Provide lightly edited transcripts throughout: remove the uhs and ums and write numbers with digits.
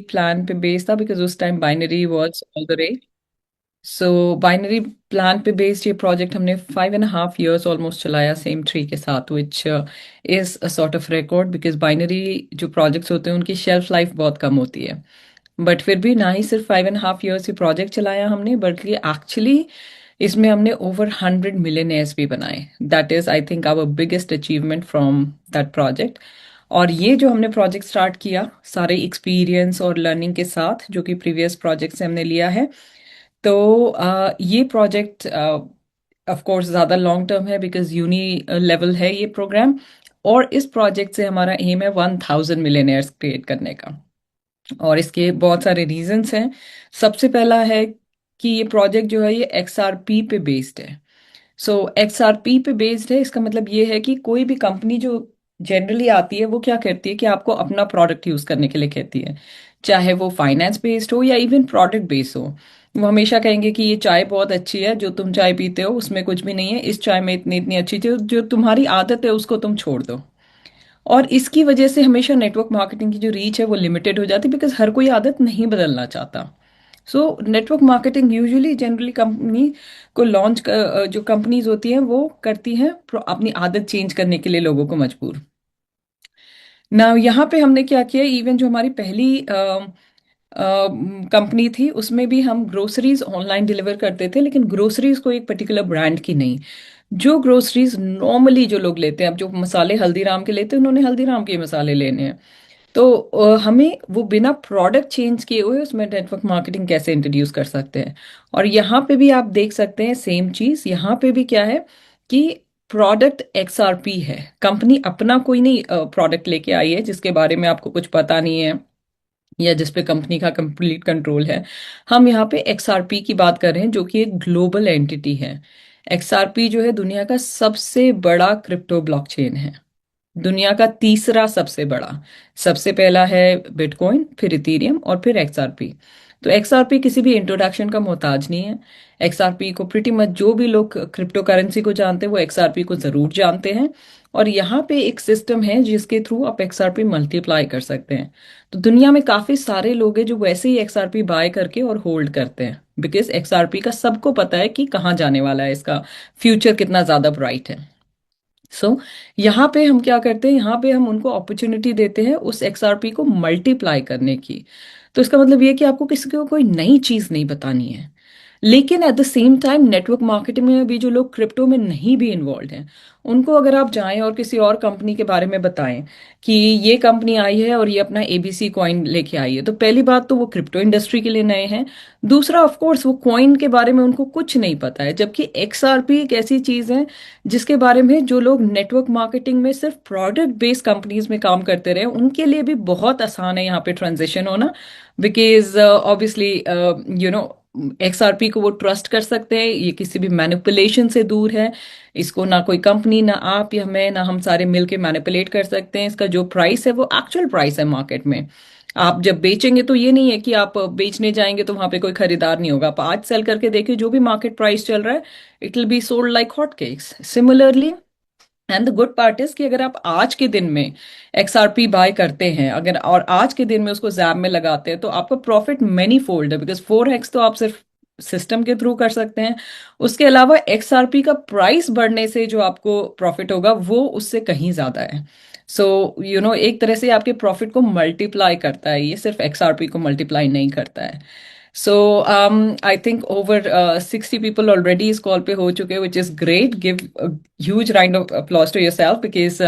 Plan पे based था because उस time binary was all the रे। सो बाइनरी प्लान पे बेस्ड ये प्रोजेक्ट हमने 5.5 years ऑलमोस्ट चलाया सेम ट्री के साथ, which is a sort of record because binary जो प्रोजेक्ट्स होते हैं उनकी शेल्फ लाइफ बहुत कम होती है। बट फिर भी ना ही सिर्फ 5.5 years ही प्रोजेक्ट चलाया हमने, बल्कि एक्चुअली इसमें हमने ओवर 100 millionaires भी बनाए। That is I think our biggest achievement from that project. और ये जो हमने प्रोजेक्ट स्टार्ट किया सारे एक्सपीरियंस और लर्निंग के साथ जो कि प्रीवियस प्रोजेक्ट से हमने लिया है, तो ये प्रोजेक्ट ऑफ कोर्स ज़्यादा लॉन्ग टर्म है बिकॉज यूनी लेवल है ये प्रोग्राम। और इस प्रोजेक्ट से हमारा एम है 1,000 millionaires क्रिएट करने का। और इसके बहुत सारे रीजंस हैं। सबसे पहला है कि ये प्रोजेक्ट जो है ये XRP पे बेस्ड है। सो XRP पे बेस्ड है, इसका मतलब ये है कि कोई भी कंपनी जो जनरली आती है वो क्या करती है कि आपको अपना प्रोडक्ट यूज करने के लिए कहती है, चाहे वो फाइनेंस बेस्ड हो या इवन प्रोडक्ट बेस्ड हो। वो हमेशा कहेंगे कि ये चाय बहुत अच्छी है, जो तुम चाय पीते हो उसमें कुछ भी नहीं है, इस चाय में इतनी इतनी अच्छी चीज, जो तुम्हारी आदत है उसको तुम छोड़ दो। और इसकी वजह से हमेशा नेटवर्क मार्केटिंग की जो रीच है वो लिमिटेड हो जाती है बिकॉज हर कोई आदत नहीं बदलना चाहता। So network marketing usually generally company को लॉन्च जो कंपनीज होती हैं वो करती हैं अपनी आदत चेंज करने के लिए लोगों को मजबूर। ना यहाँ पे हमने क्या किया, इवन जो हमारी पहली कंपनी थी उसमें भी हम ग्रोसरीज ऑनलाइन डिलीवर करते थे, लेकिन ग्रोसरीज को एक पर्टिकुलर ब्रांड की नहीं। जो ग्रोसरीज नॉर्मली जो लोग लेते हैं, अब जो मसाले हल्दीराम के लेते हैं उन्होंने हल्दीराम के मसाले लेने हैं। तो हमें वो बिना प्रोडक्ट चेंज किए हुए उसमें नेटवर्क मार्केटिंग कैसे इंट्रोड्यूस कर सकते हैं। और यहाँ पे भी आप देख सकते हैं सेम चीज, यहाँ पे भी क्या है कि प्रोडक्ट XRP है। कंपनी अपना कोई नहीं प्रोडक्ट लेके आई है जिसके बारे में आपको कुछ पता नहीं है या जिस पे कंपनी का कंप्लीट कंट्रोल है। हम यहाँ पे XRP की बात कर रहे हैं जो कि एक ग्लोबल एंटिटी है। XRP जो है दुनिया का सबसे बड़ा क्रिप्टो ब्लॉकचेन है, दुनिया का तीसरा सबसे बड़ा। सबसे पहला है बिटकॉइन, फिर इथीरियम और फिर XRP। तो XRP किसी भी इंट्रोडक्शन का मोहताज नहीं है। XRP को प्रिटी मच जो भी लोग क्रिप्टो करेंसी को जानते हैं वो XRP को जरूर जानते हैं। और यहाँ पे एक सिस्टम है जिसके थ्रू आप XRP मल्टीप्लाई कर सकते हैं। तो दुनिया में काफी सारे लोग हैं जो वैसे ही XRP बाय करके और होल्ड करते हैं बिकॉज XRP का सबको पता है कि कहाँ जाने वाला है, इसका फ्यूचर कितना ज्यादा ब्राइट है। यहाँ पे हम क्या करते हैं, यहाँ पे हम उनको अपॉर्चुनिटी देते हैं उस XRP को मल्टीप्लाई करने की। तो इसका मतलब ये है कि आपको किसी को कोई नई चीज नहीं बतानी है। लेकिन at the same time network marketing में भी जो लोग क्रिप्टो में नहीं भी इन्वॉल्व हैं, उनको अगर आप जाएं और किसी और कंपनी के बारे में बताएं कि ये कंपनी आई है और ये अपना ABC कॉइन लेके आई है, तो पहली बात तो वो क्रिप्टो इंडस्ट्री के लिए नए हैं। दूसरा ऑफ कोर्स वो कॉइन के बारे में उनको कुछ नहीं पता है, जबकि XRP एक ऐसी चीज है जिसके बारे में जो लोग नेटवर्क मार्केटिंग में सिर्फ प्रोडक्ट बेस्ड कंपनीज में काम करते रहे उनके लिए भी बहुत आसान है यहाँ पे ट्रांजिशन होना। Because obviously you know XRP को वो ट्रस्ट कर सकते हैं, ये किसी भी मैनिपुलेशन से दूर है। इसको ना कोई कंपनी, ना आप या मैं, ना हम सारे मिलके मैनिपुलेट कर सकते हैं। इसका जो प्राइस है वो एक्चुअल प्राइस है मार्केट में। आप जब बेचेंगे तो ये नहीं है कि आप बेचने जाएंगे तो वहां पे कोई खरीदार नहीं होगा। आप आज सेल करके देखिए, जो भी मार्केट प्राइस चल रहा है it will be sold like hot cakes similarly. And the good part is कि अगर आप आज के दिन में XRP बाय करते हैं अगर, और आज के दिन में उसको जैब में लगाते हैं, तो आपका प्रॉफिट मैनी फोल्ड है बिकॉज 4x तो आप सिर्फ सिस्टम के थ्रू कर सकते हैं। उसके अलावा XRP का प्राइस बढ़ने से जो आपको प्रॉफिट होगा वो उससे कहीं ज्यादा है। सो एक तरह से आपके प्रॉफिट को मल्टीप्लाई करता है, ये सिर्फ XRP को मल्टीप्लाई नहीं करता है। So I think over 60 people already इस कॉल पे हो चुके हैं, which is great. Give a huge round of applause to yourself because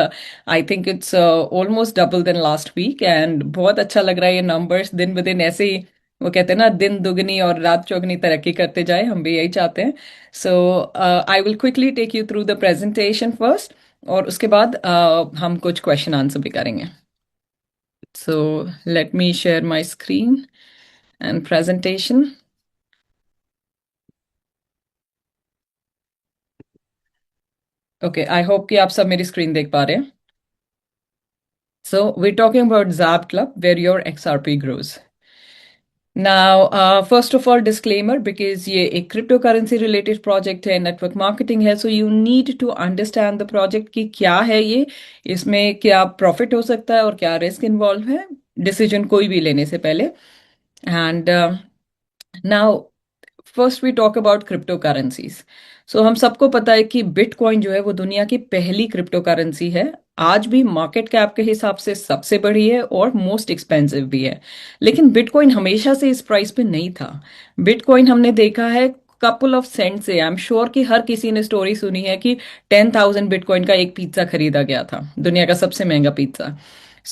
I think it's almost double than last week and बहुत अच्छा लग रहा है ये numbers दिन ब दिन ऐसे ही। वो कहते हैं ना, दिन दुगनी और रात चौगनी तरक्की करते जाए, हम भी यही चाहते हैं। So I will quickly take you through the presentation first और उसके बाद हम कुछ क्वेश्चन आंसर भी करेंगे। So let me share my screen and presentation. Okay, I hope कि आप सब मेरी स्क्रीन देख पा रहे हैं। So we talking about Zap Club where your XRP grows. Now, first of all, disclaimer because ये एक क्रिप्टो करेंसी रिलेटेड प्रोजेक्ट है, नेटवर्क मार्केटिंग है, so you need to understand the project की क्या है ये, इसमें क्या प्रॉफिट हो सकता है और क्या रिस्क इन्वॉल्व है। डिसीजन कोई भी लेने से पहले। And now first we talk about crypto currencies. So हम सबको पता है कि बिटकॉइन जो है वो दुनिया की पहली क्रिप्टो करेंसी है। आज भी मार्केट कैप के हिसाब से सबसे बड़ी है और मोस्ट एक्सपेंसिव भी है। लेकिन बिटकॉइन हमेशा से इस प्राइस पे नहीं था। बिटकॉइन हमने देखा है कपल ऑफ सेंट से। आई एम श्योर कि हर किसी ने स्टोरी सुनी है कि 10,000 बिटकॉइन का एक पिज्जा खरीदा गया था, दुनिया का सबसे महंगा पिज्जा।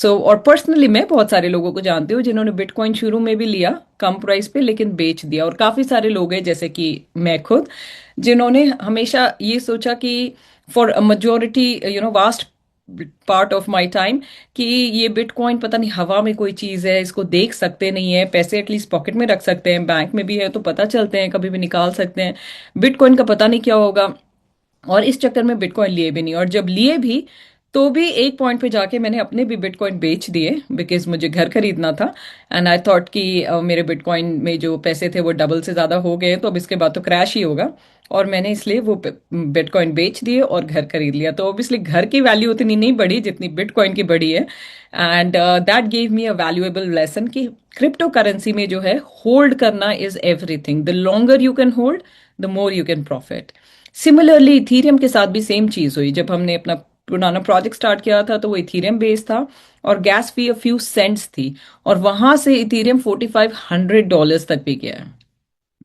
और पर्सनली मैं बहुत सारे लोगों को जानती हूँ जिन्होंने बिटकॉइन शुरू में भी लिया कम प्राइस पे लेकिन बेच दिया, और काफी सारे लोग हैं जैसे कि मैं खुद, जिन्होंने हमेशा ये सोचा कि for a majority vast part of my time कि ये बिटकॉइन पता नहीं हवा में कोई चीज है, इसको देख सकते नहीं है, पैसे एटलीस्ट पॉकेट में रख सकते हैं, बैंक में भी है तो पता चलते हैं, कभी भी निकाल सकते हैं, बिटकॉइन का पता नहीं क्या होगा। और इस चक्कर में बिटकॉइन लिए भी नहीं, और जब लिए भी तो भी एक पॉइंट पे जाके मैंने अपने भी बिटकॉइन बेच दिए बिकॉज मुझे घर खरीदना था। एंड आई थॉट कि मेरे बिटकॉइन में जो पैसे थे वो डबल से ज्यादा हो गए तो अब इसके बाद तो क्रैश ही होगा, और मैंने इसलिए वो बिटकॉइन बेच दिए और घर खरीद लिया। तो ऑब्वियसली घर की वैल्यू उतनी नहीं बढ़ी जितनी बिटकॉइन की बढ़ी है। And that gave me a valuable lesson कि क्रिप्टो करेंसी में जो है होल्ड करना is everything. The longer you can hold the more you can profit. Similarly Ethereum के साथ भी सेम चीज हुई। जब हमने अपना पुराना प्रोजेक्ट स्टार्ट किया था तो वो इथीरियम बेस्ड था और gas fee a few cents थी, और वहां से इथीरियम $4,500 तक भी गया है।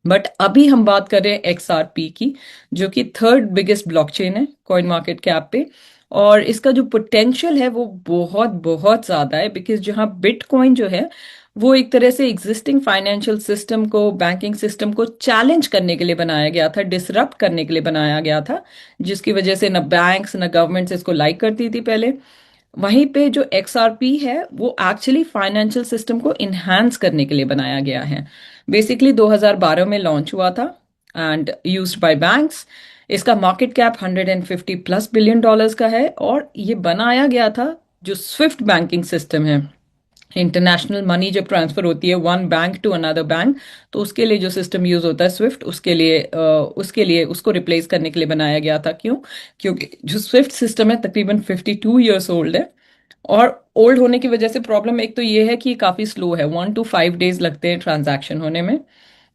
बट अभी हम बात कर रहे हैं XRP की, जो कि थर्ड बिगेस्ट ब्लॉकचेन है कॉइन मार्केट कैप पे। और इसका जो पोटेंशियल है वो बहुत बहुत ज्यादा है, बिकॉज जहां बिटकॉइन जो है वो एक तरह से एग्जिस्टिंग फाइनेंशियल सिस्टम को, बैंकिंग सिस्टम को चैलेंज करने के लिए बनाया गया था, डिसरप्ट करने के लिए बनाया गया था, जिसकी वजह से न बैंक्स न गवर्नमेंट्स इसको लाइक करती थी पहले। वहीं पे जो XRP है वो एक्चुअली फाइनेंशियल सिस्टम को इन्हांस करने के लिए बनाया गया है। बेसिकली 2012 में लॉन्च हुआ था एंड यूज्ड बाय बैंक्स। इसका मार्केट कैप 150+ बिलियन डॉलर्स का है, और ये बनाया गया था जो स्विफ्ट बैंकिंग सिस्टम है, इंटरनेशनल मनी जब ट्रांसफर होती है one bank to another bank, तो उसके लिए जो सिस्टम यूज होता है स्विफ्ट, उसके लिए उसको रिप्लेस करने के लिए बनाया गया था। क्यों? क्योंकि जो स्विफ्ट सिस्टम है तकरीबन 52 ईयर्स ओल्ड है, और ओल्ड होने की वजह से प्रॉब्लम एक तो ये है कि काफी स्लो है, 1 to 5 डेज लगते हैं ट्रांजैक्शन होने में,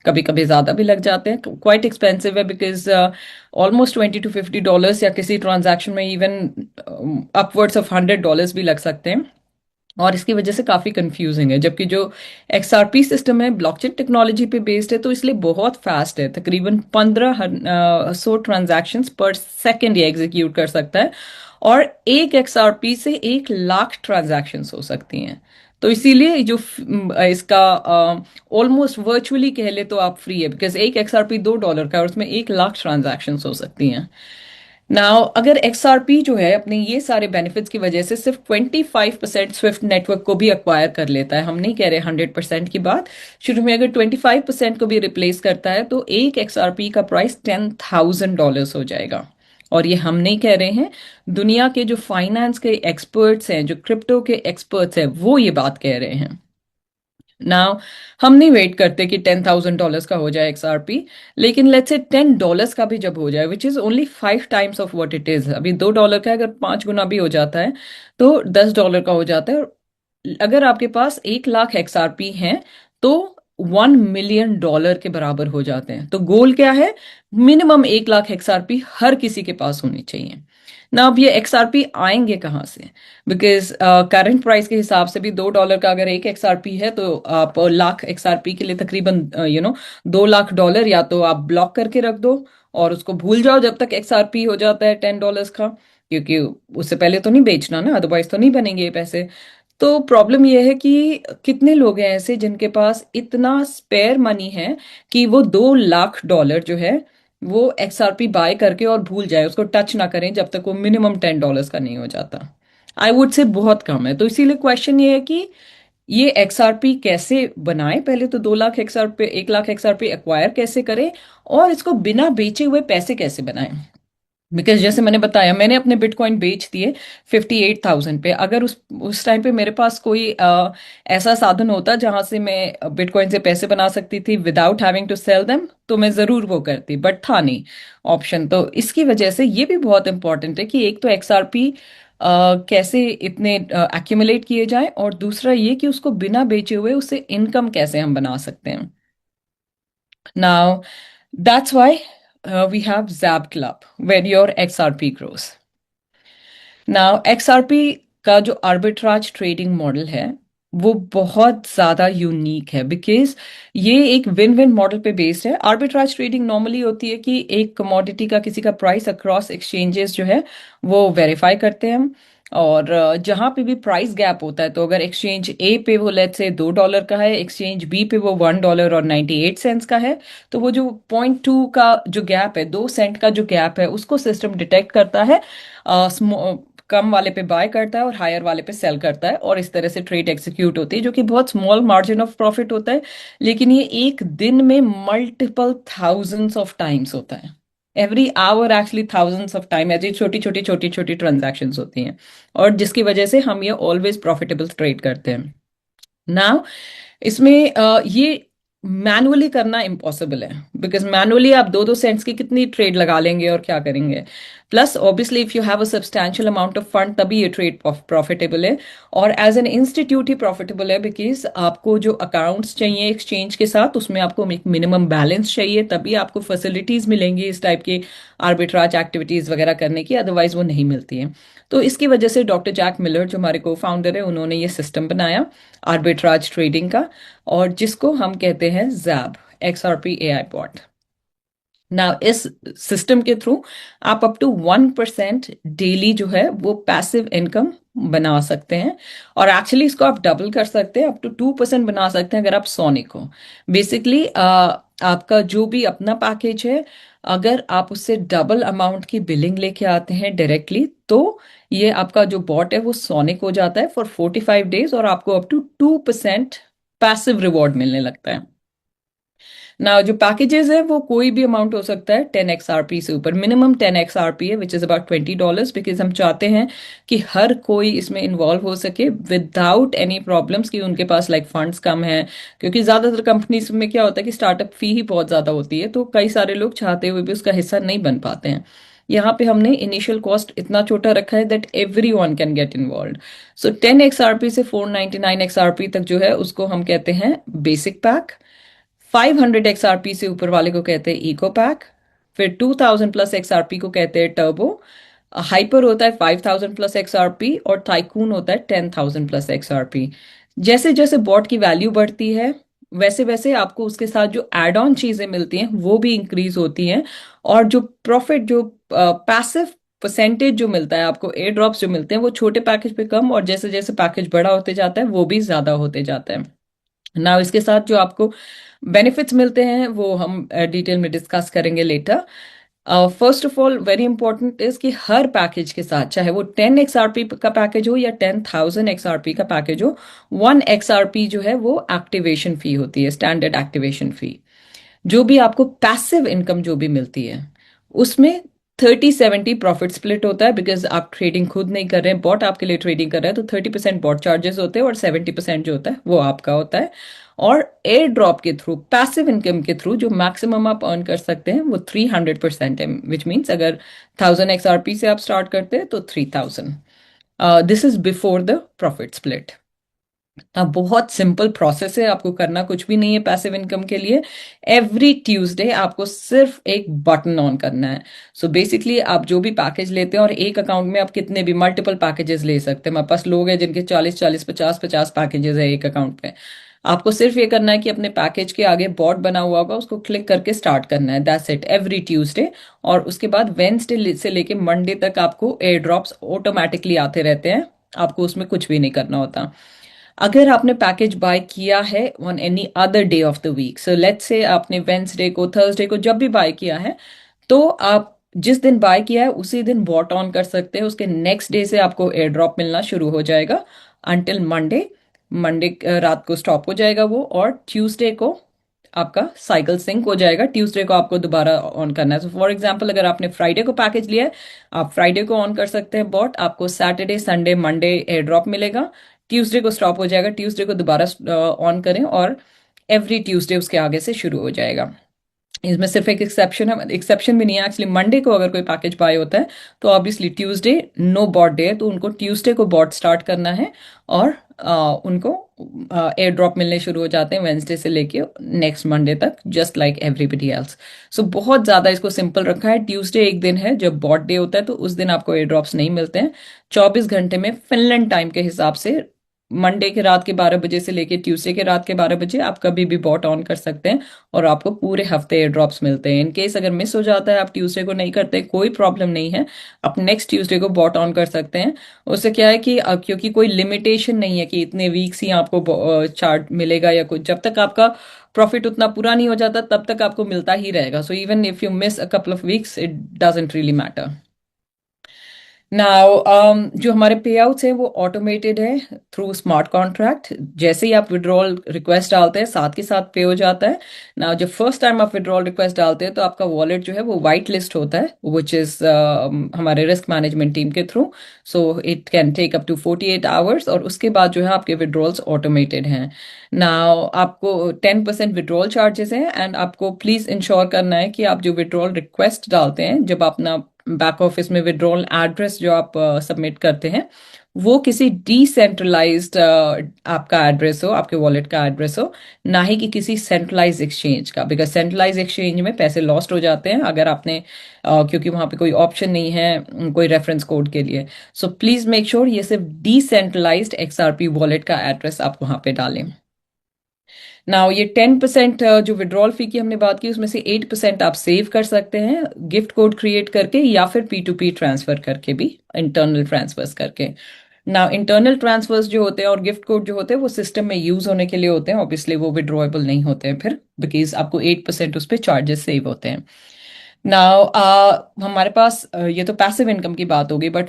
कभी कभी ज्यादा भी लग जाते हैं। क्वाइट एक्सपेंसिव है बिकॉज ऑलमोस्ट $20 to $50 या किसी ट्रांजैक्शन में इवन अपवर्ड्स ऑफ $100 भी लग सकते हैं, और इसकी वजह से काफी कंफ्यूजिंग है। जबकि जो XRP सिस्टम है ब्लॉकचेन टेक्नोलॉजी पे बेस्ड है तो इसलिए बहुत फास्ट है, तकरीबन 1500 ट्रांजैक्शंस पर सेकेंड ये एग्जीक्यूट कर सकता है, और एक XRP से 1 लाख ट्रांजैक्शंस हो सकती हैं। तो इसीलिए जो इसका ऑलमोस्ट वर्चुअली कह ले तो आप फ्री है, बिकॉज एक XRP $2 का है और उसमें 1 लाख ट्रांजैक्शंस हो सकती हैं। नाउ अगर XRP जो है अपने ये सारे बेनिफिट्स की वजह से सिर्फ 25% स्विफ्ट नेटवर्क को भी अक्वायर कर लेता है, हम नहीं कह रहे 100% की बात, शुरू में अगर 25% को भी रिप्लेस करता है तो एक XRP का प्राइस $10,000 हो जाएगा। और ये हम नहीं कह रहे हैं, दुनिया के जो फाइनेंस के एक्सपर्ट्स हैं, जो क्रिप्टो के एक्सपर्ट्स हैं, वो ये बात कह रहे हैं। नाउ हम नहीं वेट करते कि $10,000 का हो जाए XRP, लेकिन लेट्स से $10 का भी जब हो जाए, which is only 5 times of what it is, अभी $2 का अगर 5 गुना भी हो जाता है तो $10 का हो जाता है। और अगर आपके पास 1 लाख XRP हैं तो $1 मिलियन के बराबर हो जाते हैं। तो गोल क्या है? मिनिमम 1 लाख XRP हर किसी के पास होनी चाहिए ना। अब ये XRP आएंगे कहाँ से? बिकॉज करंट प्राइस के हिसाब से भी $2 का अगर एक XRP है तो आप लाख XRP के लिए तकरीबन $2 लाख, या तो आप ब्लॉक करके रख दो और उसको भूल जाओ जब तक XRP हो जाता है $10 का, क्योंकि उससे पहले तो नहीं बेचना ना, अदरवाइज तो नहीं बनेंगे ये पैसे। तो प्रॉब्लम यह है कि कितने लोग हैं ऐसे जिनके पास इतना स्पेयर मनी है कि वो $2 लाख जो है वो XRP बाय करके और भूल जाए, उसको टच ना करें जब तक वो मिनिमम $10 का नहीं हो जाता। आई वुड से बहुत कम है। तो इसीलिए क्वेश्चन ये है कि ये XRP कैसे बनाए, पहले तो 2 lakh XRP, 1 lakh XRP acquire कैसे करें, और इसको बिना बेचे हुए पैसे कैसे बनाएं। बिकॉज जैसे मैंने बताया, मैंने अपने बिटकॉइन बेच दिए 58,000 पे। अगर उस टाइम पे मेरे पास कोई ऐसा साधन होता जहां से मैं बिटकॉइन से पैसे बना सकती थी without having to sell them, तो मैं जरूर वो करती, बट था नहीं ऑप्शन। तो इसकी वजह से ये भी बहुत इंपॉर्टेंट है कि एक तो XRP कैसे इतने एक्यूमुलेट किए जाएं, और दूसरा ये कि उसको बिना बेचे हुए उससे इनकम कैसे हम बना सकते हैं। Now that's why we have Zap club where your XRP grows. Now XRP का जो आर्बिट्राज ट्रेडिंग मॉडल है वो बहुत ज़्यादा यूनिक है, बिकॉज ये एक विन विन मॉडल पे बेस्ड है। आर्बिट्राज ट्रेडिंग नॉर्मली होती है कि एक कमोडिटी का किसी का प्राइस अक्रॉस एक्सचेंजेस जो है वो वेरीफाई करते हैं हम, और जहाँ पे भी प्राइस गैप होता है, तो अगर एक्सचेंज ए पे वो लेट से $2 का है, एक्सचेंज बी पे वो $1.98 का है, तो वो जो 0.2 का जो गैप है, 2 सेंट का जो गैप है, उसको सिस्टम डिटेक्ट करता है, कम वाले पे बाय करता है और हायर वाले पे सेल करता है, और इस तरह से ट्रेड एग्जीक्यूट होती है, जो कि बहुत स्मॉल मार्जिन ऑफ प्रॉफिट होता है, लेकिन ये एक दिन में मल्टीपल थाउजेंड्स ऑफ टाइम्स होता है। Every hour actually thousands of time, ऐसी छोटी छोटी छोटी छोटी ट्रांजैक्शंस होती हैं, और जिसकी वजह से हम ये ऑलवेज प्रॉफिटेबल ट्रेड करते हैं। नाउ इसमें ये मैनुअली करना इम्पॉसिबल है, बिकॉज मैनुअली आप 2-2 सेंट्स की कितनी ट्रेड लगा लेंगे और क्या करेंगे। Plus obviously if you have a substantial amount of fund तभी ये ट्रेड प्रॉफिटेबल है, और एज एन इंस्टीट्यूट ही प्रॉफिटेबल है, बिकॉज आपको जो अकाउंट्स चाहिए एक्सचेंज के साथ उसमें आपको एक मिनिमम बैलेंस चाहिए, तभी आपको फैसिलिटीज मिलेंगी इस टाइप की आर्बिट्राज एक्टिविटीज वगैरह करने की, अदरवाइज वो नहीं मिलती हैं। तो इसकी वजह से डॉक्टर जैक मिलर जो हमारे को फाउंडर है, उन्होंने ये सिस्टम बनाया आर्बिट्राज ट्रेडिंग का, और जिसको हम कहते हैं जैब, XRP AI बॉट। ना इस सिस्टम के थ्रू आप अप टू 1% डेली जो है वो पैसिव इनकम बना सकते हैं, और एक्चुअली इसको आप डबल कर सकते हैं, अप टू 2% बना सकते हैं अगर आप सोनिक हो। बेसिकली आपका जो भी अपना पैकेज है, अगर आप उससे डबल अमाउंट की बिलिंग लेके आते हैं डायरेक्टली, तो ये आपका जो बॉट है वो सोनिक हो जाता है फॉर 45 डेज, और आपको अप टू 2% पैसिव रिवॉर्ड मिलने लगता है। ना जो पैकेजेस है वो कोई भी अमाउंट हो सकता है 10 XRP से ऊपर, मिनिमम 10 XRP है, विच इज अबाउट $20, बिकॉज हम चाहते हैं कि हर कोई इसमें इन्वॉल्व हो सके विदाउट एनी प्रॉब्लम्स, कि उनके पास लाइक फंड्स कम है, क्योंकि ज्यादातर कंपनीज में क्या होता है कि स्टार्टअप फी ही बहुत ज्यादा होती है, तो कई सारे लोग चाहते हुए भी उसका हिस्सा नहीं बन पाते हैं। यहाँ पे हमने इनिशियल कॉस्ट इतना छोटा रखा है that every one can get involve. So 10 XRP से 499 XRP तक जो है उसको हम कहते हैं बेसिक पैक। 500 XRP से ऊपर वाले को कहते हैं इको पैक। फिर 2000+ XRP को कहते हैं टर्बो। हाइपर होता है 5000+ XRP, और टाइकून होता है 10,000+ XRP। जैसे जैसे बॉट की वैल्यू बढ़ती है, वैसे वैसे आपको उसके साथ जो एड ऑन चीजें मिलती हैं वो भी इंक्रीज होती हैं, और जो प्रॉफिट, जो पैसिव परसेंटेज जो मिलता है आपको, एयर ड्रॉप्स जो मिलते हैं, वो छोटे पैकेज पे कम, और जैसे जैसे पैकेज बड़ा होते जाता है वो भी ज्यादा होते जाता है। ना इसके साथ जो आपको बेनिफिट्स मिलते हैं वो हम डिटेल में डिस्कस करेंगे later. First of all very important is कि हर पैकेज के साथ, चाहे वो 10 XRP का पैकेज हो या 10,000 XRP का पैकेज हो, 1 XRP जो है वो एक्टिवेशन फी होती है, स्टैंडर्ड एक्टिवेशन फी। जो भी आपको पैसिव इनकम जो भी मिलती है उसमें 30-70 प्रॉफिट स्प्लिट होता है, बिकॉज आप ट्रेडिंग खुद नहीं कर रहे हैं, बॉट आपके लिए ट्रेडिंग कर रहा है, तो 30% बॉट चार्जेस होते हैं और 70% जो होता है वो आपका होता है। और एयर ड्रॉप के थ्रू, पैसिव इनकम के थ्रू जो मैक्सिमम आप अर्न कर सकते हैं वो 300% है, विच मीन्स अगर 1000 XRP से आप स्टार्ट करते हैं तो 3000। This is before the profit split. अब बहुत सिंपल प्रोसेस है, आपको करना कुछ भी नहीं है पैसिव इनकम के लिए। एवरी ट्यूसडे आपको सिर्फ एक बटन ऑन करना है। सो बेसिकली आप जो भी पैकेज लेते हैं, और एक अकाउंट में आप कितने भी मल्टीपल पैकेजेस ले सकते हैं, हमारे पास लोग हैं जिनके 40-40 50-50 पैकेजेस है एक अकाउंट पे। आपको सिर्फ ये करना है कि अपने पैकेज के आगे बॉट बना हुआ होगा उसको क्लिक करके स्टार्ट करना है, दैट्स इट, एवरी ट्यूसडे। और उसके बाद वेंसडे से लेके मंडे तक आपको एयर ड्रॉप्स ऑटोमेटिकली आते रहते हैं, आपको उसमें कुछ भी नहीं करना होता। अगर आपने पैकेज बाय किया है on any other day of the week, so let's say आपने वेंसडे को, थर्सडे को, जब भी बाय किया है, तो आप जिस दिन बाय किया है उसी दिन बॉट ऑन कर सकते हैं, उसके नेक्स्ट डे से आपको एयर ड्रॉप मिलना शुरू हो जाएगा अंटिल मंडे। मंडे रात को स्टॉप हो जाएगा वो, और ट्यूसडे को आपका साइकिल सिंक हो जाएगा, ट्यूसडे को आपको दोबारा ऑन करना है। सो फॉर एग्जांपल अगर आपने फ्राइडे को पैकेज लिया है, आप फ्राइडे को ऑन कर सकते हैं बॉट, आपको Saturday Sunday Monday air drop मिलेगा, ट्यूसडे को स्टॉप हो जाएगा, ट्यूसडे को दोबारा ऑन करें, और एवरी ट्यूसडे उसके आगे से शुरू हो जाएगा। इसमें सिर्फ एक एक्सेप्शन है, एक्सेप्शन भी नहीं है एक्चुअली। मंडे को अगर कोई पैकेज बाय होता है तो obviously Tuesday no bot day है, तो उनको ट्यूसडे को बॉट स्टार्ट करना है, और उनको एयर ड्रॉप मिलने शुरू हो जाते हैं वेंसडे से लेके नेक्स्ट मंडे तक, जस्ट लाइक एवरीबडी एल्स। सो बहुत ज़्यादा इसको सिंपल रखा है। ट्यूसडे एक दिन है जब बॉट डे होता है, तो उस दिन आपको एयर ड्रॉप्स नहीं मिलते हैं। 24 घंटे में फिनलैंड टाइम के हिसाब से मंडे के रात के 12 बजे से लेके ट्यूसडे के रात के 12 बजे आप कभी भी बॉट ऑन कर सकते हैं, और आपको पूरे हफ्ते एयर ड्रॉप्स मिलते हैं। इन केस अगर मिस हो जाता है, आप ट्यूसडे को नहीं करते, कोई प्रॉब्लम नहीं है, आप नेक्स्ट ट्यूसडे को बॉट ऑन कर सकते हैं। उससे क्या है कि क्योंकि कोई लिमिटेशन नहीं है कि इतने वीक्स ही आपको चार्ट मिलेगा या कुछ, जब तक आपका प्रॉफिट उतना पूरा नहीं हो जाता तब तक आपको मिलता ही रहेगा। So even if you miss a couple of weeks it doesn't really matter. Now जो हमारे पे आउट्स हैं वो ऑटोमेटेड है थ्रू स्मार्ट कॉन्ट्रैक्ट। जैसे ही आप विड्रॉल रिक्वेस्ट डालते हैं साथ के साथ पे हो जाता है। नाउ जब फर्स्ट टाइम आप विड्रॉल रिक्वेस्ट डालते हैं तो आपका वॉलेट जो है वो वाइट लिस्ट होता है, विच इज हमारे रिस्क मैनेजमेंट टीम के through. So it can take up to 48 hours, और उसके बाद जो है आपके विड्रॉल्स ऑटोमेटेड हैं। नाउ आपको 10% विड्रॉल चार्जेस हैं, एंड आपको प्लीज इंश्योर करना है कि आप जो विड्रॉल रिक्वेस्ट डालते हैं, जब आप अपना बैक ऑफिस में विड्रॉल एड्रेस जो आप सबमिट करते हैं, वो किसी डिसेंट्रलाइज्ड आपका एड्रेस हो, आपके वॉलेट का एड्रेस हो, ना ही कि किसी सेंट्रलाइज एक्सचेंज का। बिकॉज सेंट्रलाइज एक्सचेंज में पैसे लॉस्ट हो जाते हैं अगर आपने क्योंकि वहां पे कोई ऑप्शन नहीं है कोई रेफरेंस कोड के लिए। सो प्लीज मेक श्योर ये सिर्फ डिसेंट्रलाइज्ड एक्सआरपी वॉलेट का एड्रेस आप वहां पे डालें। नाउ ये 10% जो विड्रॉल फी की हमने बात की, उसमें से 8% आप सेव कर सकते हैं गिफ्ट कोड क्रिएट करके, या फिर P2P ट्रांसफर करके भी, इंटरनल ट्रांसफर्स करके। नाउ इंटरनल ट्रांसफर्स जो होते हैं और गिफ्ट कोड जो होते हैं वो सिस्टम में यूज होने के लिए होते हैं, ऑब्वियसली वो विड्रॉएबल नहीं होते हैं फिर, बिकॉज आपको 8% उस पर चार्जेस सेव होते हैं। नाउ हमारे पास ये तो पैसिव इनकम की बात होगी, बट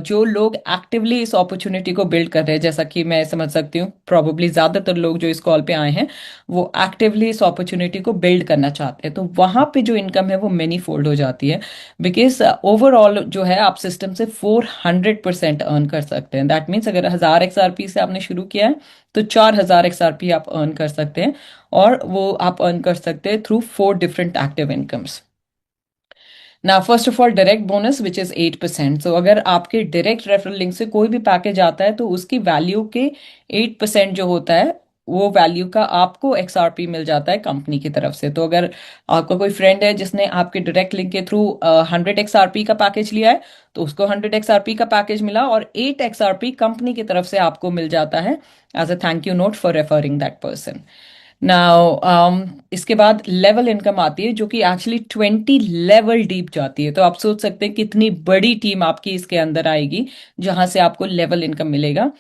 जो लोग एक्टिवली इस अपॉर्चुनिटी को बिल्ड कर रहे हैं, जैसा कि मैं समझ सकती हूँ प्रॉब्ली ज्यादातर लोग जो इस कॉल पे आए हैं वो एक्टिवली इस अपॉर्चुनिटी को बिल्ड करना चाहते हैं, तो वहां पे जो इनकम है वो मेनी फोल्ड हो जाती है। बिकॉज ओवरऑल जो है आप सिस्टम से 400% अर्न कर सकते हैं। दैट मीन्स अगर 1000 XRP से आपने शुरू किया है तो 4000 XRP आप अर्न कर सकते हैं, और वो आप अर्न कर सकते हैं थ्रू 4 डिफरेंट एक्टिव इनकम्स। ना first of all direct bonus which is 8%। सो अगर आपके डायरेक्ट रेफरल लिंक से कोई भी पैकेज आता है तो उसकी वैल्यू के 8% जो होता है वो वैल्यू का आपको XRP मिल जाता है कंपनी की तरफ से। तो अगर आपका कोई फ्रेंड है जिसने आपके डायरेक्ट लिंक के थ्रू 100 XRP का पैकेज लिया है तो उसको 100 XRP का पैकेज मिला, और 8 XRP कंपनी की तरफ से आपको मिल जाता है as a thank you note for referring that person. Now इसके बाद लेवल इनकम आती है जो कि एक्चुअली 20 लेवल डीप जाती है। तो आप सोच सकते हैं कितनी बड़ी टीम आपकी इसके अंदर आएगी जहां से आपको लेवल इनकम मिलेगा।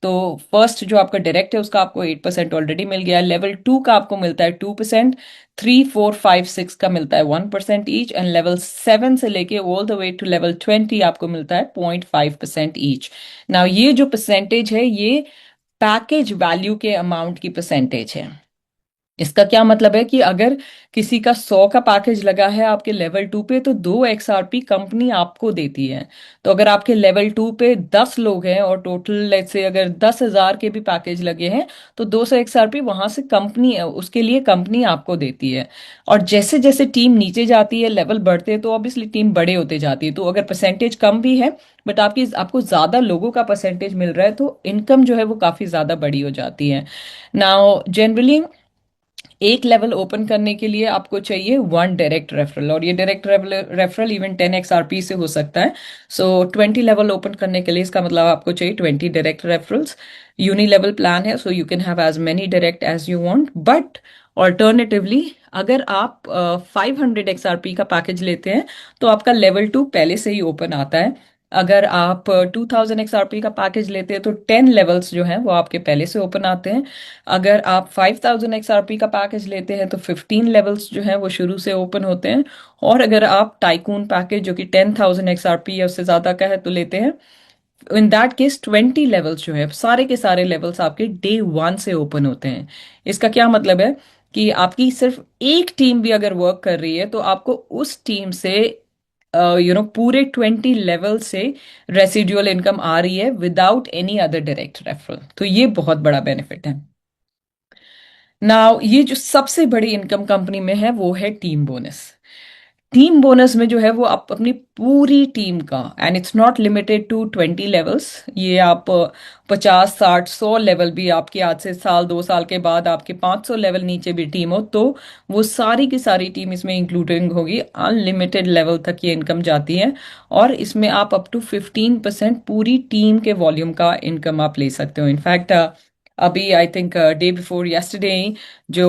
तो फर्स्ट जो आपका डायरेक्ट है उसका आपको 8% ऑलरेडी मिल गया है। लेवल 2 का आपको मिलता है 2%, 3, 4, 5, 6 का मिलता है 1% ईच, एंड लेवल 7 से लेके all the way to level 20 आपको मिलता है 0.5% ईच। नाउ ये जो परसेंटेज है ये पैकेज वैल्यू के अमाउंट की परसेंटेज है। इसका क्या मतलब है कि अगर किसी का 100 का पैकेज लगा है आपके लेवल 2 पे तो 2 XRP कंपनी आपको देती है। तो अगर आपके लेवल 2 पे 10 लोग हैं और टोटल लेट्स से अगर 10,000 के भी पैकेज लगे हैं तो 200 XRP वहां से कंपनी उसके लिए कंपनी आपको देती है। और जैसे जैसे टीम नीचे जाती है लेवल बढ़ते हैं तो ऑब्वियसली टीम बड़े होते जाती है, तो अगर परसेंटेज कम भी है बट आपको ज्यादा लोगों का परसेंटेज मिल रहा है तो इनकम जो है वो काफी ज्यादा बड़ी हो जाती है। नाउ जनरली एक लेवल ओपन करने के लिए आपको चाहिए 1 डायरेक्ट रेफरल, और ये डायरेक्ट रेफरल इवन 10 XRP से हो सकता है। सो 20 लेवल ओपन करने के लिए इसका मतलब आपको चाहिए 20 direct referrals. Uni level plan है, so you can have as many direct as you want, but alternatively अगर आप 500 XRP का पैकेज लेते हैं तो आपका लेवल 2 पहले से ही ओपन आता है। अगर आप 2000 XRP का पैकेज लेते हैं तो 10 लेवल्स जो हैं वो आपके पहले से ओपन आते हैं। अगर आप 5000 XRP का पैकेज लेते हैं तो 15 लेवल्स जो हैं वो शुरू से ओपन होते हैं। और अगर आप टाइकून पैकेज जो कि 10,000 XRP या उससे ज़्यादा का है तो लेते हैं, इन दैट केस 20 लेवल्स जो है सारे के सारे लेवल्स आपके डे 1 से ओपन होते हैं। इसका क्या मतलब है कि आपकी सिर्फ एक टीम भी अगर वर्क कर रही है तो आपको उस टीम से पूरे 20 लेवल से रेसिडुअल इनकम आ रही है without any other direct referral. तो ये बहुत बड़ा बेनिफिट है। नाउ ये जो सबसे बड़ी इनकम कंपनी में है वो है टीम बोनस। टीम बोनस में जो है वो आप अपनी पूरी टीम का, and it's not limited to 20 levels, ये आप 50, 60, 100 लेवल भी, आपकी आज से साल 2 साल के बाद आपके 500 लेवल नीचे भी टीम हो तो वो सारी की सारी टीम इसमें इंक्लूडिंग होगी। अनलिमिटेड लेवल तक ये इनकम जाती है, और इसमें आप अप टू 15% पूरी टीम के वॉल्यूम का इनकम आप ले सकते हो। इनफैक्ट अभी I think day before yesterday जो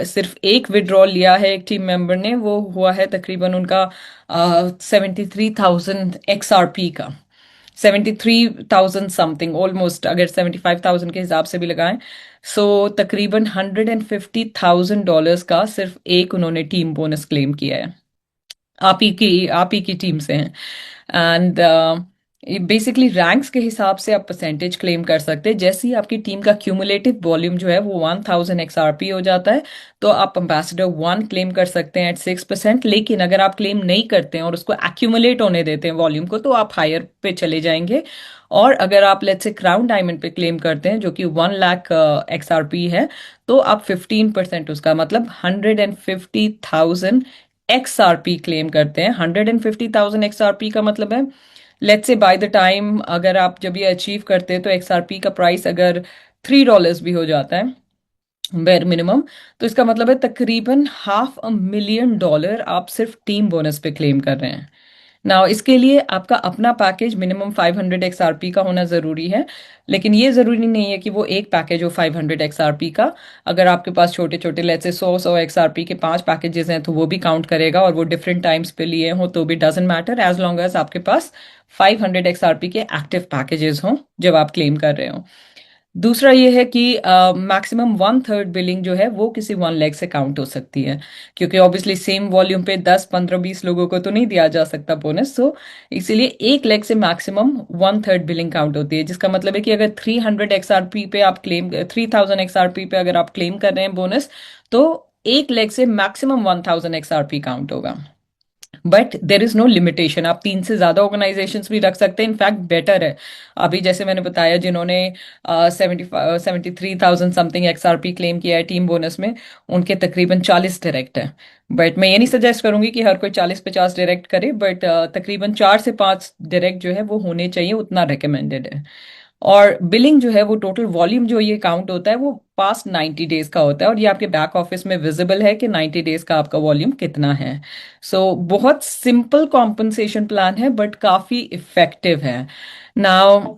सिर्फ एक विड्रॉल लिया है एक टीम मेंबर ने, वो हुआ है तकरीबन उनका 73,000 XRP का। 73,000 समथिंग, ऑलमोस्ट अगर 75,000 के हिसाब से भी लगाएं, सो तकरीबन $150,000 का सिर्फ एक उन्होंने टीम बोनस क्लेम किया है। आप ही की टीम से हैं। एंड बेसिकली रैंक्स के हिसाब से आप परसेंटेज क्लेम कर सकते हैं। जैसे ही आपकी टीम का क्यूमुलेटिव वॉल्यूम जो है वो 1,000 XRP हो जाता है, तो आप एम्बेसडर 1 क्लेम कर सकते हैं एट 6%। लेकिन अगर आप क्लेम नहीं करते हैं और उसको एक्यूमुलेट होने देते हैं वॉल्यूम को, तो आप हायर पे चले जाएंगे। और अगर आप लेट्स से क्राउन डायमंड पे क्लेम करते हैं जो कि 1 लाख XRP है, तो आप 15% उसका मतलब 150,000 XRP क्लेम करते हैं। 150,000 XRP का मतलब है, let's say by the time अगर आप जब ये अचीव करते हैं तो XRP का प्राइस अगर $3 भी हो जाता है बेर मिनिमम, तो इसका मतलब है तकरीबन $500,000 आप सिर्फ टीम बोनस पे क्लेम कर रहे हैं। ना इसके लिए आपका अपना पैकेज मिनिमम 500 XRP का होना ज़रूरी है। लेकिन ये ज़रूरी नहीं है कि वो एक पैकेज हो 500 XRP का। अगर आपके पास छोटे छोटे लेट्स से 100 XRP के 5 पैकेजेस हैं तो वो भी काउंट करेगा, और वो डिफरेंट टाइम्स पे लिए हों तो भी doesn't matter, as long as आपके पास 500 XRP के एक्टिव पैकेजेस हों जब आप क्लेम कर रहे हो। दूसरा ये है कि मैक्सिमम 1/3 बिलिंग जो है वो किसी 1 लेग से काउंट हो सकती है, क्योंकि ऑब्वियसली सेम वॉल्यूम पे 10, 15, 20 लोगों को तो नहीं दिया जा सकता बोनस। सो इसीलिए एक लेग से मैक्सिमम 1/3 बिलिंग काउंट होती है, जिसका मतलब है कि अगर 300 XRP पे आप क्लेम 3,000 XRP पे अगर आप क्लेम कर रहे हैं बोनस, तो एक लेग से मैक्सिमम 1,000 XRP काउंट होगा। But there is no limitation, आप 3 से ज्यादा ऑर्गेनाइजेशंस भी रख सकते हैं। इनफैक्ट बेटर है, अभी जैसे मैंने बताया जिन्होंने 73,000 समथिंग XRP क्लेम किया है टीम बोनस में, उनके तकरीबन 40 डायरेक्ट है। बट मैं ये नहीं सजेस्ट करूंगी कि हर कोई 40-50 डायरेक्ट करे, बट तकरीबन 4 से 5 डायरेक्ट जो है वो होने चाहिए, उतना रिकमेंडेड है। और बिलिंग जो है वो टोटल वॉल्यूम जो ये काउंट होता है वो पास्ट 90 डेज का होता है, और ये आपके बैक ऑफिस में विजिबल है कि 90 डेज का आपका वॉल्यूम कितना है। सो बहुत सिंपल कॉम्पनसेशन प्लान है बट काफी इफेक्टिव है। नाउ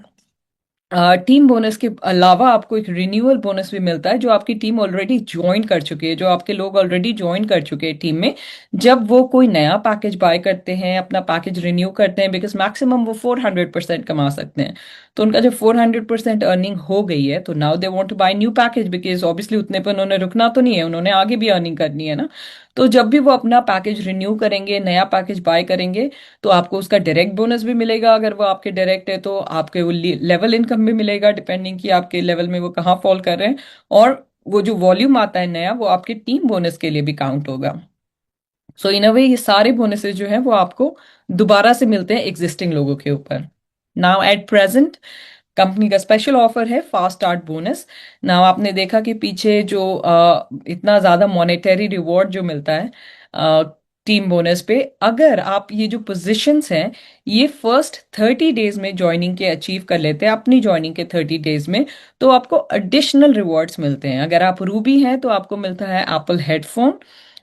टीम बोनस के अलावा आपको एक रिन्यूअल बोनस भी मिलता है, जो आपकी टीम ऑलरेडी ज्वाइन कर चुकी है, जो आपके लोग ऑलरेडी ज्वाइन कर चुके हैं टीम में। जब वो कोई नया पैकेज बाय करते हैं, अपना पैकेज रिन्यू करते हैं, बिकॉज मैक्सिमम वो 400% कमा सकते हैं, तो उनका जब 400% अर्निंग हो गई है तो now they want to buy new package, because obviously उतने पर उन्होंने रुकना तो नहीं है, उन्होंने आगे भी अर्निंग करनी है ना। तो जब भी वो अपना पैकेज रिन्यू करेंगे, नया पैकेज बाय करेंगे, तो आपको उसका डायरेक्ट बोनस भी मिलेगा। अगर वो आपके डायरेक्ट है तो आपके वो लेवल इनकम भी मिलेगा, डिपेंडिंग कि आपके लेवल में वो कहाँ फॉल कर रहे हैं। और वो जो वॉल्यूम आता है नया, वो आपके टीम बोनस के लिए भी काउंट होगा। सो इन अ वे ये सारे बोनसेस जो हैं वो आपको दोबारा से मिलते हैं एग्जिस्टिंग लोगों के ऊपर। नाउ एट प्रेजेंट कंपनी का स्पेशल ऑफर है फास्ट स्टार्ट बोनस। नाउ आपने देखा कि पीछे जो इतना ज्यादा मॉनेटरी रिवॉर्ड जो मिलता है टीम बोनस पे, अगर आप ये जो पोजीशंस हैं ये फर्स्ट 30 डेज में ज्वाइनिंग के अचीव कर लेते हैं, अपनी ज्वाइनिंग के 30 डेज में, तो आपको एडिशनल रिवॉर्ड्स मिलते हैं। अगर आप रूबी हैं तो आपको मिलता है एप्पल हेडफोन,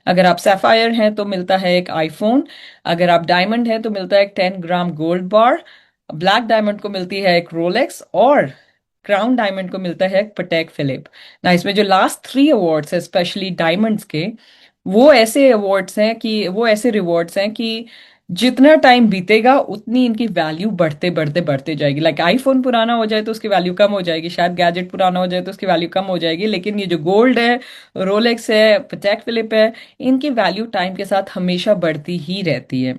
अगर आप सैफायर हैं तो मिलता है एक आईफोन, अगर आप डायमंड हैं तो मिलता है एक 10 ग्राम गोल्ड बार, ब्लैक डायमंड को मिलती है एक रोलेक्स, और क्राउन डायमंड को मिलता है एक पटेक फिलिप। ना इसमें जो लास्ट 3 अवार्ड्स है स्पेशली डायमंड्स के, वो ऐसे रिवॉर्ड्स हैं कि जितना टाइम बीतेगा उतनी इनकी वैल्यू बढ़ते बढ़ते बढ़ते जाएगी। लाइक आईफोन पुराना हो जाए तो उसकी वैल्यू कम हो जाएगी, शायद गैजेट पुराना हो जाए तो उसकी वैल्यू कम हो जाएगी, लेकिन ये जो गोल्ड है, रोलेक्स है, पटेक फिलिप है, इनकी वैल्यू टाइम के साथ हमेशा बढ़ती ही रहती है।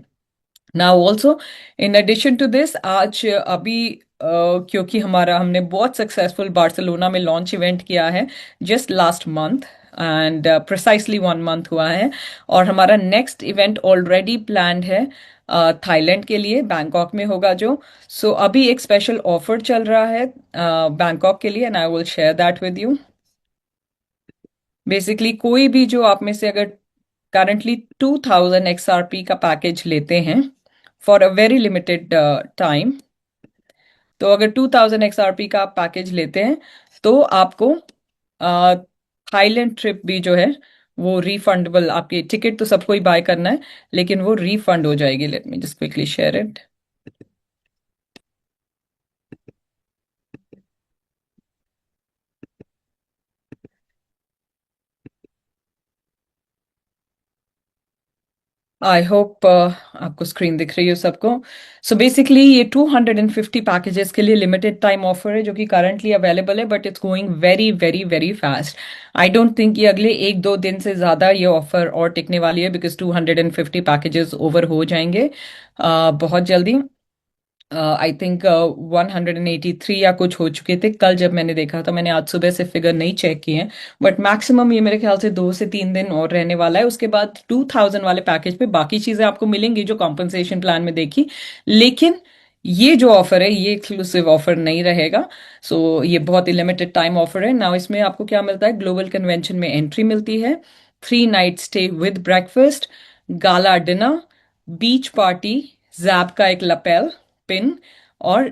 Now also in addition to this, आज अभी क्योंकि हमने बहुत सक्सेसफुल बार्सिलोना में लॉन्च इवेंट किया है just last month, and precisely 1 month हुआ है, और हमारा नेक्स्ट इवेंट ऑलरेडी प्लान्ड है थाईलैंड के लिए, बैंकॉक में होगा जो। सो अभी एक स्पेशल ऑफर चल रहा है बैंकॉक के लिए, and I will share that with you. Basically कोई भी जो आप में से अगर करंटली 2000 XRP का पैकेज लेते हैं for a very limited time, तो अगर 2000 XRP का आप पैकेज लेते हैं तो आपको थाईलैंड ट्रिप भी जो है वो रिफंडेबल, आपकी टिकट तो सबको ही बाय करना है लेकिन वो रिफंड हो जाएगी। Let me just quickly share it. I hope आपको स्क्रीन दिख रही हो सबको। सो बेसिकली ये 250 पैकेजेस के लिए लिमिटेड टाइम ऑफर है जो कि करंटली अवेलेबल है, but it's going very very very fast. I don't think ये अगले एक दो दिन से ज़्यादा ये ऑफर और टिकने वाली है, बिकॉज 250 पैकेजेस ओवर हो जाएंगे बहुत जल्दी। आई थिंक 183 या कुछ हो चुके थे कल जब मैंने देखा था। मैंने आज सुबह से फिगर नहीं चेक किए हैं, बट मैक्सिमम ये मेरे ख्याल से 2 से 3 दिन और रहने वाला है। उसके बाद 2000 वाले पैकेज पे बाकी चीज़ें आपको मिलेंगी जो कॉम्पनसेशन प्लान में देखी, लेकिन ये जो ऑफर है ये एक्सक्लूसिव ऑफर नहीं रहेगा। सो ये बहुत ही लिमिटेड टाइम ऑफर है। नाउ इसमें आपको क्या मिलता है, ग्लोबल कन्वेंशन में एंट्री मिलती है, 3 night stay with breakfast, gala dinner, beach party, JAP का एक लपेल पिन, और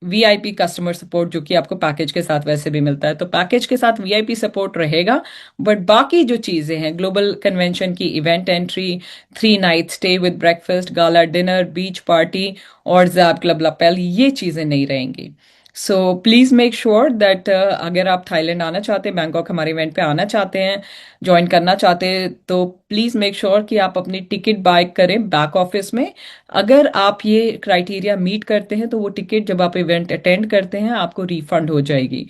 वीआईपी कस्टमर सपोर्ट जो कि आपको पैकेज के साथ वैसे भी मिलता है। तो पैकेज के साथ वीआईपी सपोर्ट रहेगा, बट बाकी जो चीजें हैं, ग्लोबल कन्वेंशन की event entry, 3 night stay with breakfast, gala dinner, beach party और जैप क्लब लपेल, ये चीजें नहीं रहेंगी। So please make sure that अगर आप थाईलैंड आना चाहते हैं, बैंकॉक हमारे इवेंट पे आना चाहते हैं, ज्वाइन करना चाहते हैं, तो प्लीज मेक श्योर कि आप अपनी टिकट बाय करें बैक ऑफिस में। अगर आप ये क्राइटेरिया मीट करते हैं तो वो टिकट जब आप इवेंट अटेंड करते हैं आपको रिफंड हो जाएगी।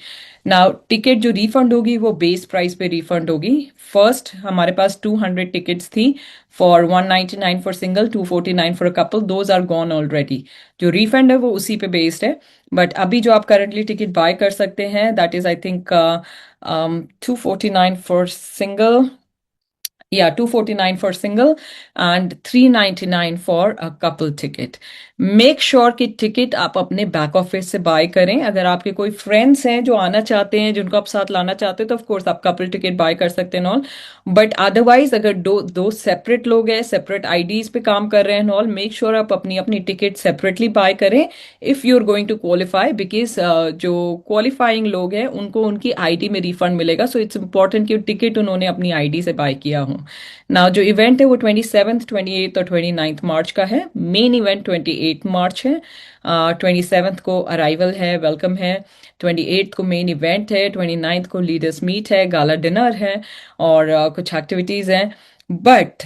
नाउ टिकट जो रिफंड होगी वो बेस प्राइस पे रिफंड होगी। फर्स्ट हमारे पास 200 टिकट्स थी for 199 for single, 249 for a couple, those are gone already. जो रिफंड है वो उसी पे बेस्ड है। बट अभी जो आप करंटली टिकट बाय कर सकते हैं that is I think 249 for single, या 249 for single and 399 for a couple ticket. Make sure कि टिकट आप अपने बैक ऑफिस से बाय करें। अगर आपके कोई फ्रेंड्स हैं जो आना चाहते हैं, जिनको आप साथ लाना चाहते हैं, तो ऑफ कोर्स आप कपल टिकट बाय कर सकते हैं ऑल। बट अदरवाइज अगर दो दो सेपरेट लोग हैं, सेपरेट आईडीज पे काम कर रहे हैं ऑल, मेक श्योर आप अपनी अपनी टिकट सेपरेटली बाय करें if you are going to qualify, because जो क्वालिफाइंग लोग हैं उनको उनकी आईडी में रिफंड मिलेगा। सो इट्स इंपॉर्टेंट कि टिकट उन्होंने अपनी आईडी से बाय किया हो। ना जो इवेंट है वो 27th, 28th और 29th मार्च का है। मेन इवेंट 28 मार्च है। 27th को अराइवल है, वेलकम है। 28th को मेन इवेंट है। 29th को लीडर्स मीट है, गाला डिनर है और कुछ एक्टिविटीज हैं। बट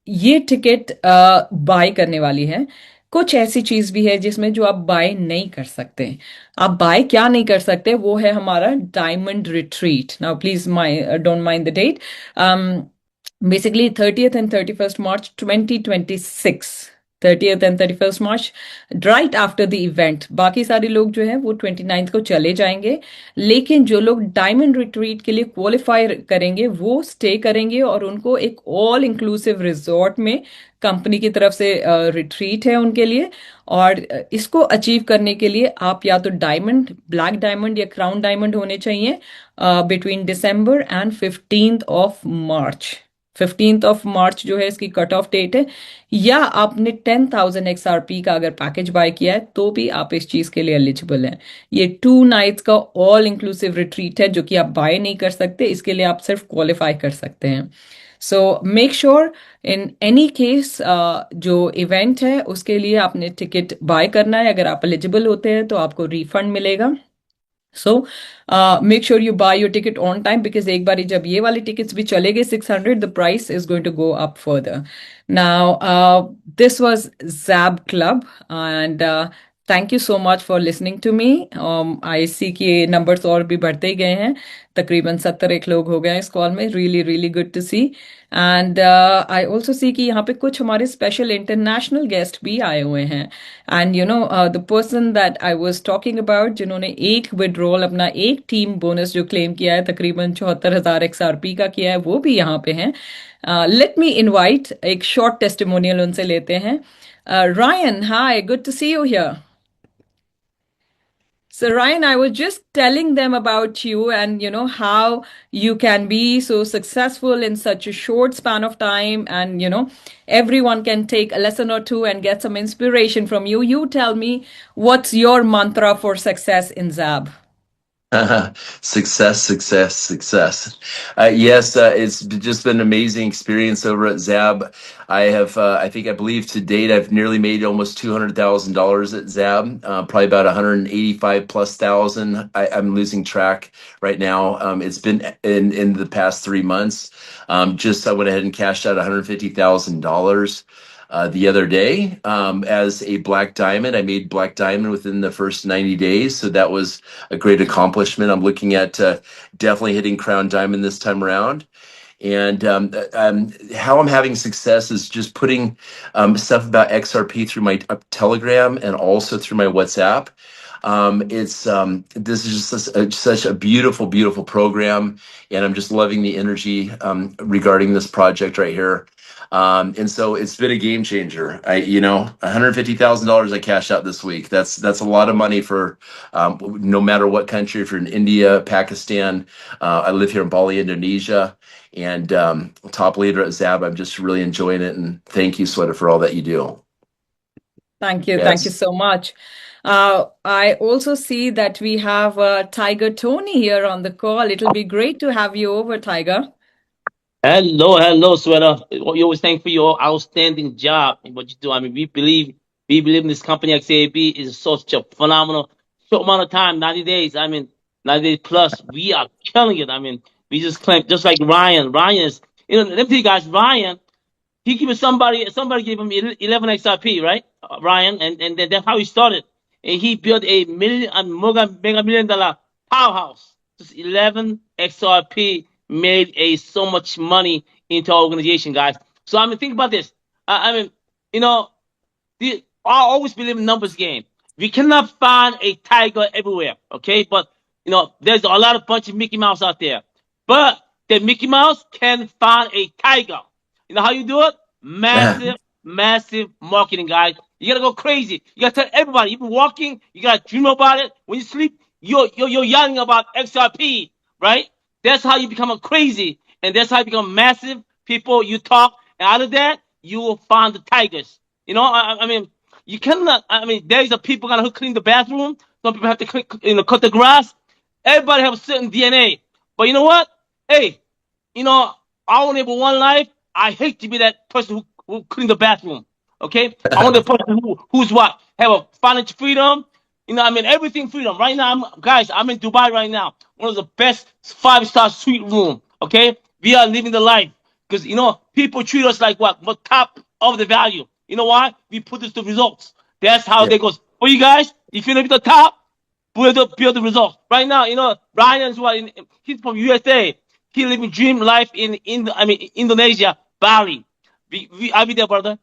ये टिकट बाय करने वाली है। कुछ ऐसी चीज भी है जिसमें जो आप बाय नहीं कर सकते। आप बाय क्या नहीं कर सकते, वो है हमारा diamond retreat. Now please my don't mind the date, basically 30th and 31st March 2026, 30th and 31st March, right after the event। बाकी सारे लोग जो हैं वो 29th को चले जाएंगे, लेकिन जो लोग डायमंड रिट्रीट के लिए क्वालिफाई करेंगे वो स्टे करेंगे और उनको एक ऑल इंक्लूसिव रिजॉर्ट में कंपनी की तरफ से रिट्रीट है उनके लिए। और इसको अचीव करने के लिए आप या तो डायमंड, ब्लैक डायमंड या क्राउन डायमंड होने चाहिए between December and 15th of March। 15th of March जो है इसकी कट ऑफ डेट है। या आपने 10,000 XRP का अगर पैकेज बाय किया है तो भी आप इस चीज के लिए एलिजिबल हैं। ये 2 नाइट्स का ऑल इंक्लूसिव रिट्रीट है जो कि आप बाय नहीं कर सकते, इसके लिए आप सिर्फ क्वालिफाई कर सकते हैं। So make sure in any case जो इवेंट है उसके लिए आपने टिकट बाय करना है। अगर आप एलिजिबल होते हैं तो आपको रिफंड मिलेगा। So make sure you by your ticket on time, because एक बार जब ये वाले टिकट्स भी चले गए 600, the price is going to go up further. Now this was jab club and thank you so much for listening to me. I see कि numbers और भी बढ़ते ही गए हैं, तकरीबन 71 लोग हो गए हैं इस कॉल में। Really really good to see. And I also see कि यहाँ पे कुछ हमारे स्पेशल इंटरनेशनल गेस्ट भी आए हुए हैं। And you know the person that I was talking about, जिन्होंने एक विड्रॉल अपना एक टीम बोनस जो क्लेम किया है तकरीबन 74,000 XRP का किया है, वो भी यहाँ पे हैं। लेट मी इनवाइट, एक शॉर्ट टेस्टिमोनियल उनसे लेते हैं। Ryan, hi, good to see you here. So Ryan, I was just telling them about you and how you can be so successful in such a short span of time, and everyone can take a lesson or two and get some inspiration from you. You tell me, what's your mantra for success in Zab? Success, success, success. Yes, it's just been an amazing experience over at Zab. I believe to date, I've nearly made almost $200,000 at Zab, probably about 185 plus thousand. I'm losing track right now. It's been in the past 3 months. I went ahead and cashed out $150,000 the other day as a black diamond. I made black diamond within the first 90 days. So that was a great accomplishment. I'm looking at definitely hitting crown diamond this time around. And how I'm having success is just putting stuff about XRP through my Telegram and also through my WhatsApp. This is just such a beautiful, beautiful program, and I'm just loving the energy regarding this project right here. And so it's been a game changer. $150,000 I cashed out this week. That's a lot of money for no matter what country. If you're in India, Pakistan, I live here in Bali, Indonesia, and top leader at Zab. I'm just really enjoying it, and thank you, Sweater, for all that you do. Thank you. Thank you Yes. so much. I also see that we have Tiger Tony here on the call. It'll be great to have you over, Tiger. Hello, Sweater. You always thank for your outstanding job in what you do. I mean, we believe in this company. XAB is such a phenomenal short amount of time, 90 days. I mean, 90 days plus. We are killing it. I mean, we just claim just like Ryan. Ryan is, let me tell you guys, Ryan. He gave somebody gave him 11 XRP, right? Ryan, and that's how he started. And he built a mega million dollar powerhouse. Just 11 XRP made so much money into our organization, guys. So I mean, think about this. I mean, you know, I always believe in numbers game. We cannot find a tiger everywhere, okay? But there's a lot of bunch of Mickey Mouse out there. But the Mickey Mouse can find a tiger. You know how you do it? Massive, massive marketing, guys. You gotta go crazy. You gotta tell everybody. You've been walking. You gotta dream about it. When you sleep, you're yelling about XRP, right? That's how you become a crazy, and that's how you become massive. People, you talk, and out of that, you will find the tigers. I mean, you cannot. I mean, there's a people gonna clean the bathroom. Some people have to cut the grass. Everybody have a certain DNA. But you know what? Hey, I only have one life. I hate to be that person who clean the bathroom. Okay, I want the person who's what have a financial freedom. I mean everything freedom. Right now, I'm in Dubai right now. One of the best 5-star suite room. Okay, we are living the life because people treat us like what top of the value. You know why? We put this to results. That's how Yeah. they goes. For you guys, if you're at the top, build the results. Right now, Ryan's he's from USA. He living dream life in Indonesia, Bali. I'll be there, brother,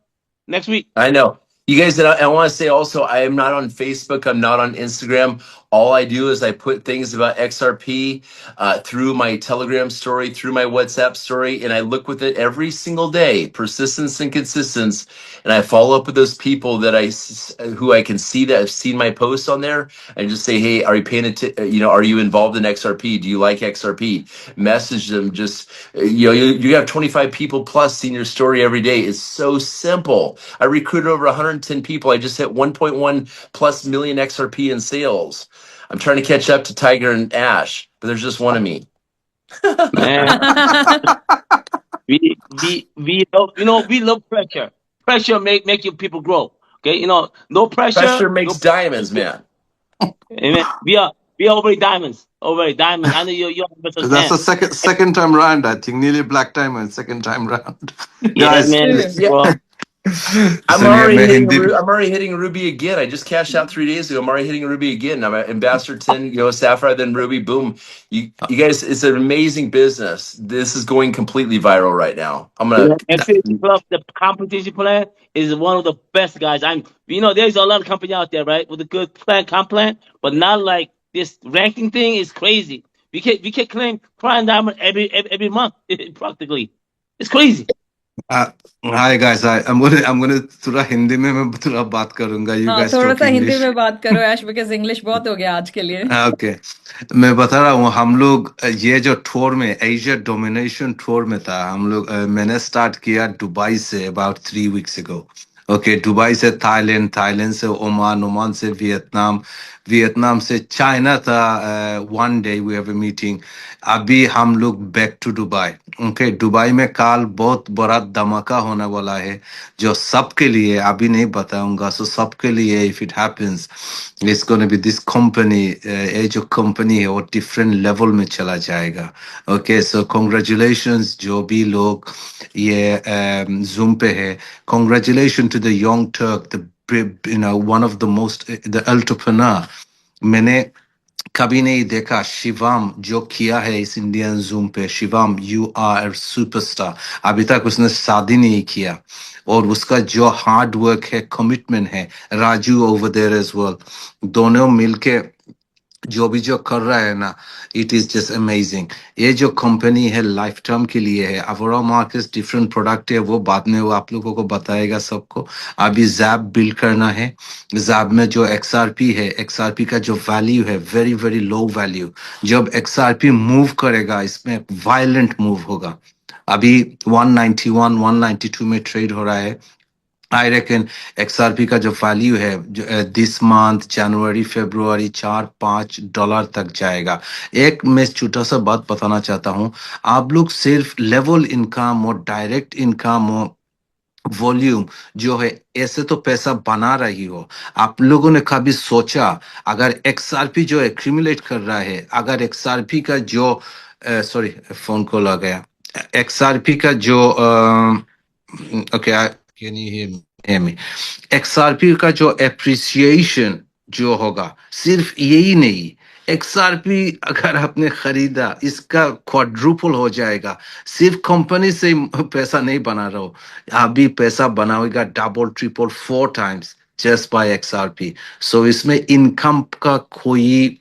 next week. I know. You guys, I want to say also, I am not on Facebook. I'm not on Instagram. All I do is I put things about XRP through my Telegram story, through my WhatsApp story, and I look with it every single day, persistence and consistency. And I follow up with those people who I can see that have seen my posts on there, and just say, hey, are you paying attention? Are you involved in XRP? Do you like XRP? Message them. Just you have 25 people plus seeing your story every day. It's so simple. I recruited over 110 people. I just hit 1.1 plus million XRP in sales. I'm trying to catch up to Tiger and Ash, but there's just one of me. Man, we love pressure. Pressure make you people grow. Okay, no pressure, Pressure no makes diamonds, man. Amen. We are already diamonds. Already diamonds. I know you're So business that's man. the second time round, I think. Nearly black diamond, second time round. Yeah, Guys, man. True. Yeah, Well, I'm सुनिए already मैं hitting. Hindi I'm already hitting Ruby again. I just cashed out 3 days ago. I'm already hitting Ruby again. I'm at Ambassador 10, Sapphire, then Ruby. Boom. You guys, it's an amazing business. This is going completely viral right now. I'm gonna. Activity Club, the competition plan is one of the best, guys. There's a lot of company out there, right, with a good comp plan, but not like this ranking thing is crazy. We can claim Prime Diamond every month, practically. It's crazy. Hi guys, I'm gonna थोड़ा हिंदी में मैं थोड़ा बात करूंगा. You हाँ, guys थोड़ा talk सा Hindi English. में बात करो ऐश, बिकॉज इंग्लिश बहुत हो गया आज के लिए। ओके. मैं बता रहा हूँ हम लोग ये जो टूर में एशिया डोमिनेशन टूर में था हम लोग. मैंने स्टार्ट किया Dubai say about 3 weeks ago. Okay, Dubai से थाईलैंड, थाईलैंड से ओमान, ओमान से वियतनाम, वियतनाम से चाइना था. 1 day we have a meeting. अभी हम लोग back to Dubai. Okay, Dubai में कल बहुत बड़ा धमाका होने वाला है जो सबके लिए अभी नहीं बताऊंगा. सो सबके लिए if it happens it's gonna be this company. ये जो कंपनी है वो डिफरेंट लेवल में चला जाएगा. ओके, सो कॉन्ग्रेचुलेशंस जो भी लोग ये जूम पे है. Congratulation to the young Turk, the one of the most the entrepreneur. मैंने कभी नहीं देखा शिवम जो किया है इस इंडियन जूम पे. Shivam, you are superstar. अभी तक उसने शादी नहीं किया और उसका जो हार्ड वर्क है, कमिटमेंट है. Raju over there as well. दोनों मिलके जो भी जो कर रहा है ना, इट इज जस्ट अमेजिंग. ये जो कंपनी है लाइफ टाइम के लिए है. अवरा मार्केट्स डिफरेंट प्रोडक्ट है, वो बाद में वो आप लोगों को बताएगा सबको. अभी जैप बिल्ड करना है. जैप में जो XRP है, XRP का जो वैल्यू है वेरी वेरी लो वैल्यू. जब XRP मूव करेगा इसमें वायलेंट मूव होगा. अभी 191 192 में ट्रेड हो रहा है. आई रेकन XRP का जो वैल्यू है दिस मंथ जनवरी फरवरी $4-5 तक जाएगा. एक मैं छोटा सा बात बताना चाहता हूँ. आप लोग सिर्फ लेवल इनकम और डायरेक्ट इनकम और वॉल्यूम जो है ऐसे तो पैसा बना रही हो. आप लोगों ने कभी सोचा अगर XRP जो एक्यूमुलेट कर रहा है, अगर XRP का जो सॉरी फोन कॉल आ गया. XRP का जो okay, can you hear me? XRP का जो एप्रिसिएशन जो होगा सिर्फ यही नहीं. XRP अगर आपने खरीदा इसका क्वाड्रुपल हो जाएगा. सिर्फ कंपनी से ही पैसा नहीं बना रहा हो, अभी पैसा बनाएगा double triple 4 times just by XRP. सो इसमें इनकम का कोई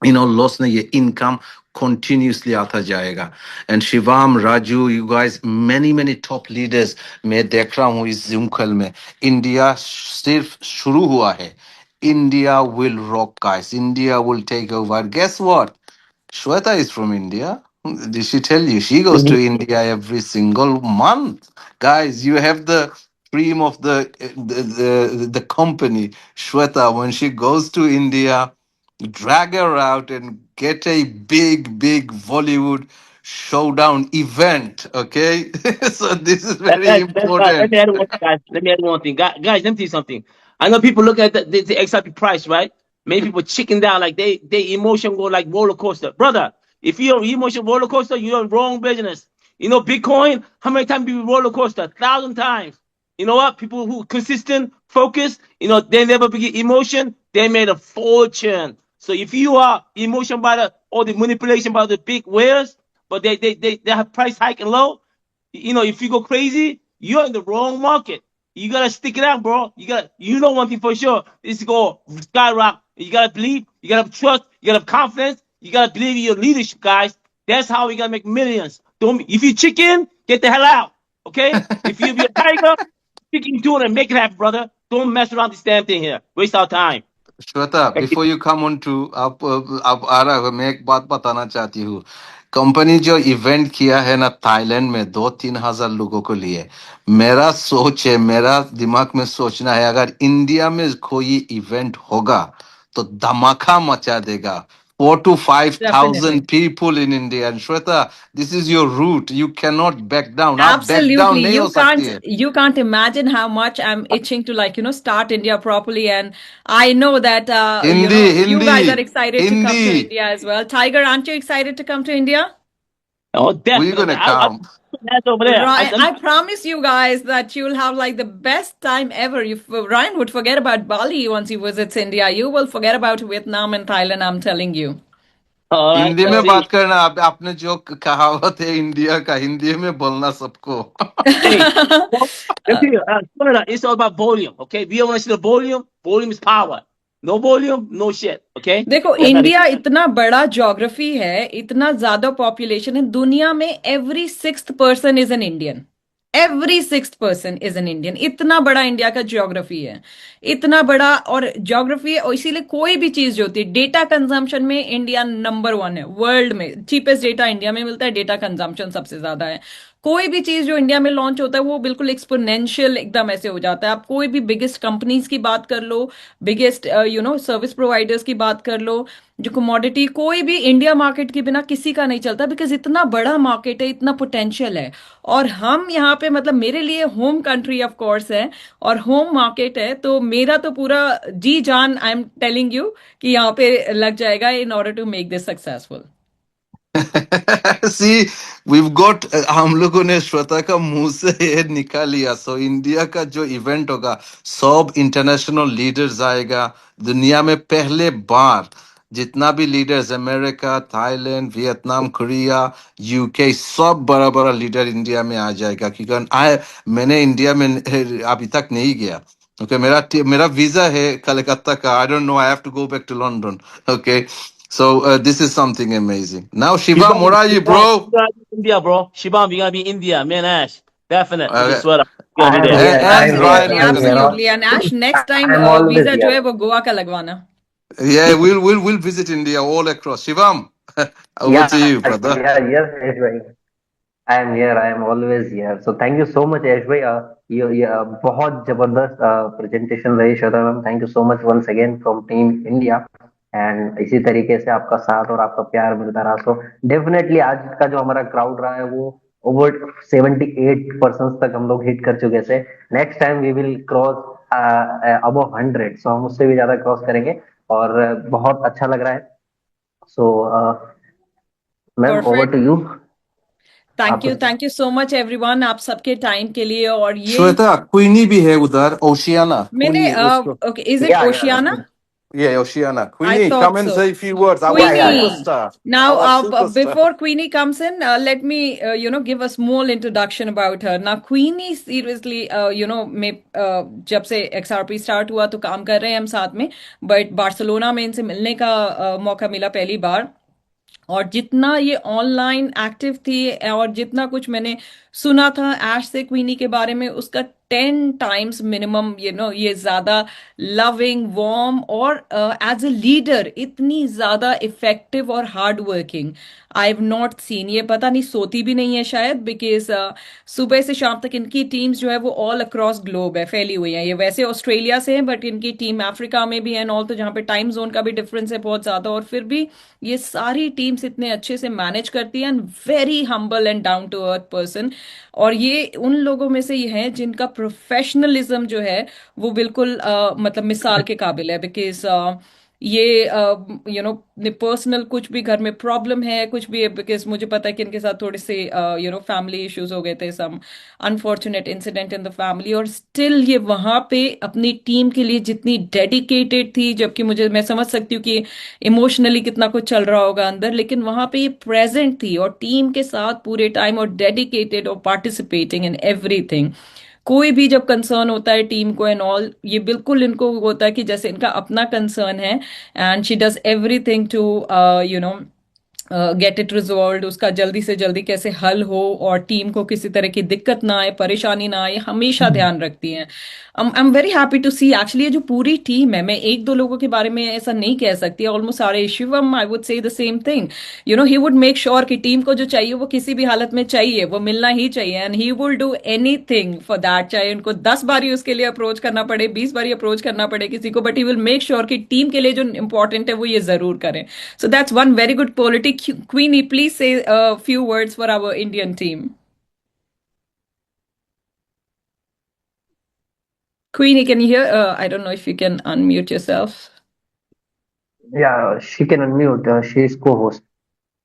लॉस नहीं है. इनकम continuously आता जाएगा. And Shivam, Raju, you guys, many many top leaders मैं देख रहा हूँ इस जूम कॉल में. इंडिया सिर्फ शुरू हुआ है. India will rock guys. India will take over. Guess what? Shweta is from India. Did she tell you? She goes to India every single month. Guys, you have the cream of the company. Shweta, when she goes to India, drag her out and get a big Bollywood showdown event. Okay, so this is very That's right. Let me important. add one thing, guys. Let me add one thing. Guys, let me tell you something. I know people look at the XRP price, right? Many people chicken down, like they emotion go like roller coaster. Brother, if you're emotion roller coaster, you're in wrong business. You know, Bitcoin, how many times do you roller coaster? 1,000 times. You know what? People who consistent, focus, they never get emotion, they made a fortune. So if you are emotion by all the manipulation by the big whales, but they have price hike and low, if you go crazy, you're in the wrong market. You gotta stick it out, bro. You know one thing for sure. This is go skyrocket. You gotta believe, you gotta have trust, you gotta have confidence, you gotta believe in your leadership, guys. That's how we gotta make millions. If you chicken, get the hell out. Okay? If you be a tiger, chicken do it and make it happen, brother. Don't mess around this damn thing here. Waste our time. Shweta, before you come on to आप आ रहा हो, मैं एक बात बताना चाहती हूँ. कंपनी जो इवेंट किया है ना थाईलैंड में 2-3 हजार लोगों को लिए. मेरा सोच है, मेरा दिमाग में सोचना है अगर इंडिया में कोई इवेंट होगा तो धमाका मचा देगा. 4 to 5 thousand definitely. people in India. And Shweta, this is your route. You cannot back down. आप back down Absolutely. नहीं हो सकती है. You can't imagine how much I'm itching to, start India properly. And I know that Hindi you Hindi guys are excited to come to Hindi. India as well. Tiger, aren't you excited to come to India? Oh, We're definitely. gonna I come. that's over there. Ryan, I promise you guys that you'll have the best time ever. Ryan would forget about Bali once he visits India. You will forget about Vietnam and Thailand, I'm telling you. all right, Hindi let's में see. बात करना. आपने जो कहावत है India का, हिंदी में बोलना सबको. Hey, let's see. It's all about volume, okay? We want to see the volume. Volume is power. No volume, no shit, okay? देखो, इंडिया इतना बड़ा ज्योग्राफी है, इतना ज्यादा पॉपुलेशन है. दुनिया में every 6th person is an Indian. Every sixth person is an Indian. इतना बड़ा इंडिया का ज्योग्राफी है, इतना बड़ा और ज्योग्राफी है, और इसीलिए कोई भी चीज जो होती है, डेटा कंजम्पशन में इंडिया नंबर वन है वर्ल्ड में। चीपेस्ट डेटा इंडिया में मिलता है, डेटा कंजम्पशन सबसे ज्यादा है। कोई भी चीज जो इंडिया में लॉन्च होता है वो बिल्कुल एक्सपोनेंशियल एकदम ऐसे हो जाता है। आप कोई भी बिगेस्ट कंपनीज की बात कर लो, बिगेस्ट सर्विस प्रोवाइडर्स की बात कर लो, जो कमोडिटी, कोई भी इंडिया मार्केट के बिना किसी का नहीं चलता, बिकॉज इतना बड़ा मार्केट है, इतना पोटेंशियल है। और हम यहाँ पे मतलब मेरे लिए होम कंट्री ऑफ कोर्स है और होम मार्केट है, तो मेरा तो पूरा जी जान, आई एम टेलिंग यू कि यहाँ पे लग जाएगा in order to make this successful. See we've got, हम लोगों ने श्वेता का मुंह से ये निकाल लिया। सो इंडिया का जो इवेंट होगा, सब इंटरनेशनल लीडर्स आएगा। दुनिया में पहले बार जितना भी leaders, America, Thailand, Vietnam, Korea, UK, सब बड़ा बड़ा लीडर इंडिया में आ जाएगा। क्योंकि मैंने इंडिया में अभी तक नहीं गया। ओके, मेरा वीजा है कलकत्ता का। I don't know, I have to go back to London. Okay, so this is something amazing. Now, Shivam, what are you, bro? You gotta be India, bro. Shibam, you gotta be India. Man, Ash. Definite. With the Uh, sweater. You I gotta be am there. here. I and am here. Ryan, absolutely, I am we're gonna. here. Absolutely. And Ash, next time I am always visa जो here. है वो गोवा का लगवाना। Yeah, we'll visit India all across. Shivam, over to Yeah, you, brother. yes, Yash bhai. I am here. I am always here. So thank you so much, Yash bhai. ये बहुत जबरदस्त presentation रही Shweta ma'am. Thank you so much once again from team India. And इसी तरीके से आपका साथ और आपका प्यार मिलता रहा। सो डेफिनेटली आज का जो हमारा क्राउड रहा है वो ओवर 78% तक हम लोग हिट कर चुके थे। Next time we will cross above 100, सो हम उससे भी ज्यादा क्रॉस करेंगे। और बहुत अच्छा लग रहा है। So ma'am, over perfect. To you. आप thank you so much everyone, आप सबके टाइम के लिए। और ये श्वेता, क्वीनी भी है उधर, ओशियाना, मैंने क्वीनी उसको। ओके, इज इट या Oceania? Yeah, Oceana. I Queenie, come thought and so. say a few words. Our या Queenie. superstar. Now, Our superstar. before Queenie comes in, let me, give a small introduction about her. Now, Queenie, seriously, मैं जब से XRP start हुआ तो काम कर रहे हैं हम साथ में, बट बार्सिलोना में इनसे मिलने का मौका मिला पहली बार। और जितना ये ऑनलाइन एक्टिव थी और जितना कुछ मैंने सुना था ऐश से क्वीनी के बारे में, उसका 10 टाइम्स मिनिमम ये ज्यादा लविंग, वार्म, और एज ए लीडर इतनी ज्यादा इफेक्टिव और hard working I have not seen. ये पता नहीं सोती भी नहीं है शायद, बिकॉज सुबह से शाम तक इनकी टीम्स जो है वो ऑल अक्रॉस ग्लोब है, फैली हुई है। ये वैसे ऑस्ट्रेलिया से है बट इनकी टीम अफ्रीका में भी है ऑल, तो जहाँ पे टाइम जोन का भी डिफरेंस है बहुत ज्यादा, और फिर भी ये सारी टीम्स इतने अच्छे से मैनेज करती है। And very humble and down to earth person. और ये उन लोगों में से ये हैं जिनका प्रोफेशनलिज्म जो है वो बिल्कुल मतलब मिसाल के काबिल है। बिकॉज ये पर्सनल कुछ भी घर में प्रॉब्लम है, कुछ भी है, बिकॉज मुझे पता है कि इनके साथ थोड़े से फैमिली इश्यूज हो गए थे, some unfortunate incident in the family, और स्टिल ये वहां पे अपनी टीम के लिए जितनी डेडिकेटेड थी, जबकि मैं समझ सकती हूँ कि इमोशनली कितना कुछ चल रहा होगा अंदर, लेकिन वहां पे ये प्रेजेंट थी और टीम के साथ पूरे टाइम और डेडिकेटेड और पार्टिसिपेटिंग इन एवरीथिंग। कोई भी जब कंसर्न होता है टीम को एंड ऑल, ये बिल्कुल इनको होता है कि जैसे इनका अपना कंसर्न है। And she does everything to you know get it resolve, उसका जल्दी से जल्दी कैसे हल हो और टीम को किसी तरह की दिक्कत ना आए, परेशानी ना आए, हमेशा ध्यान रखती हैं। I am very happy to see actually ये जो पूरी टीम है, मैं एक दो लोगों के बारे में ऐसा नहीं कह सकती, ऑलमोस्ट सारे। Shivam, I would say the same thing. He would make sure कि टीम को जो चाहिए वो किसी भी हालत में चाहिए, वो मिलना ही चाहिए, and he will do anything for that. चाहे उनको 10 बार ही उसके लिए अप्रोच करना पड़े, 20 बार ही अप्रोच करना पड़े किसी को, but he will make sure कि टीम के लिए जो इंपॉर्टेंट है वो ये जरूर करें। So that's one very good quality. Queenie, please say a few words for our Indian team. Queenie, can you hear? I don't know if you can unmute yourself. या she can unmute, she is को host.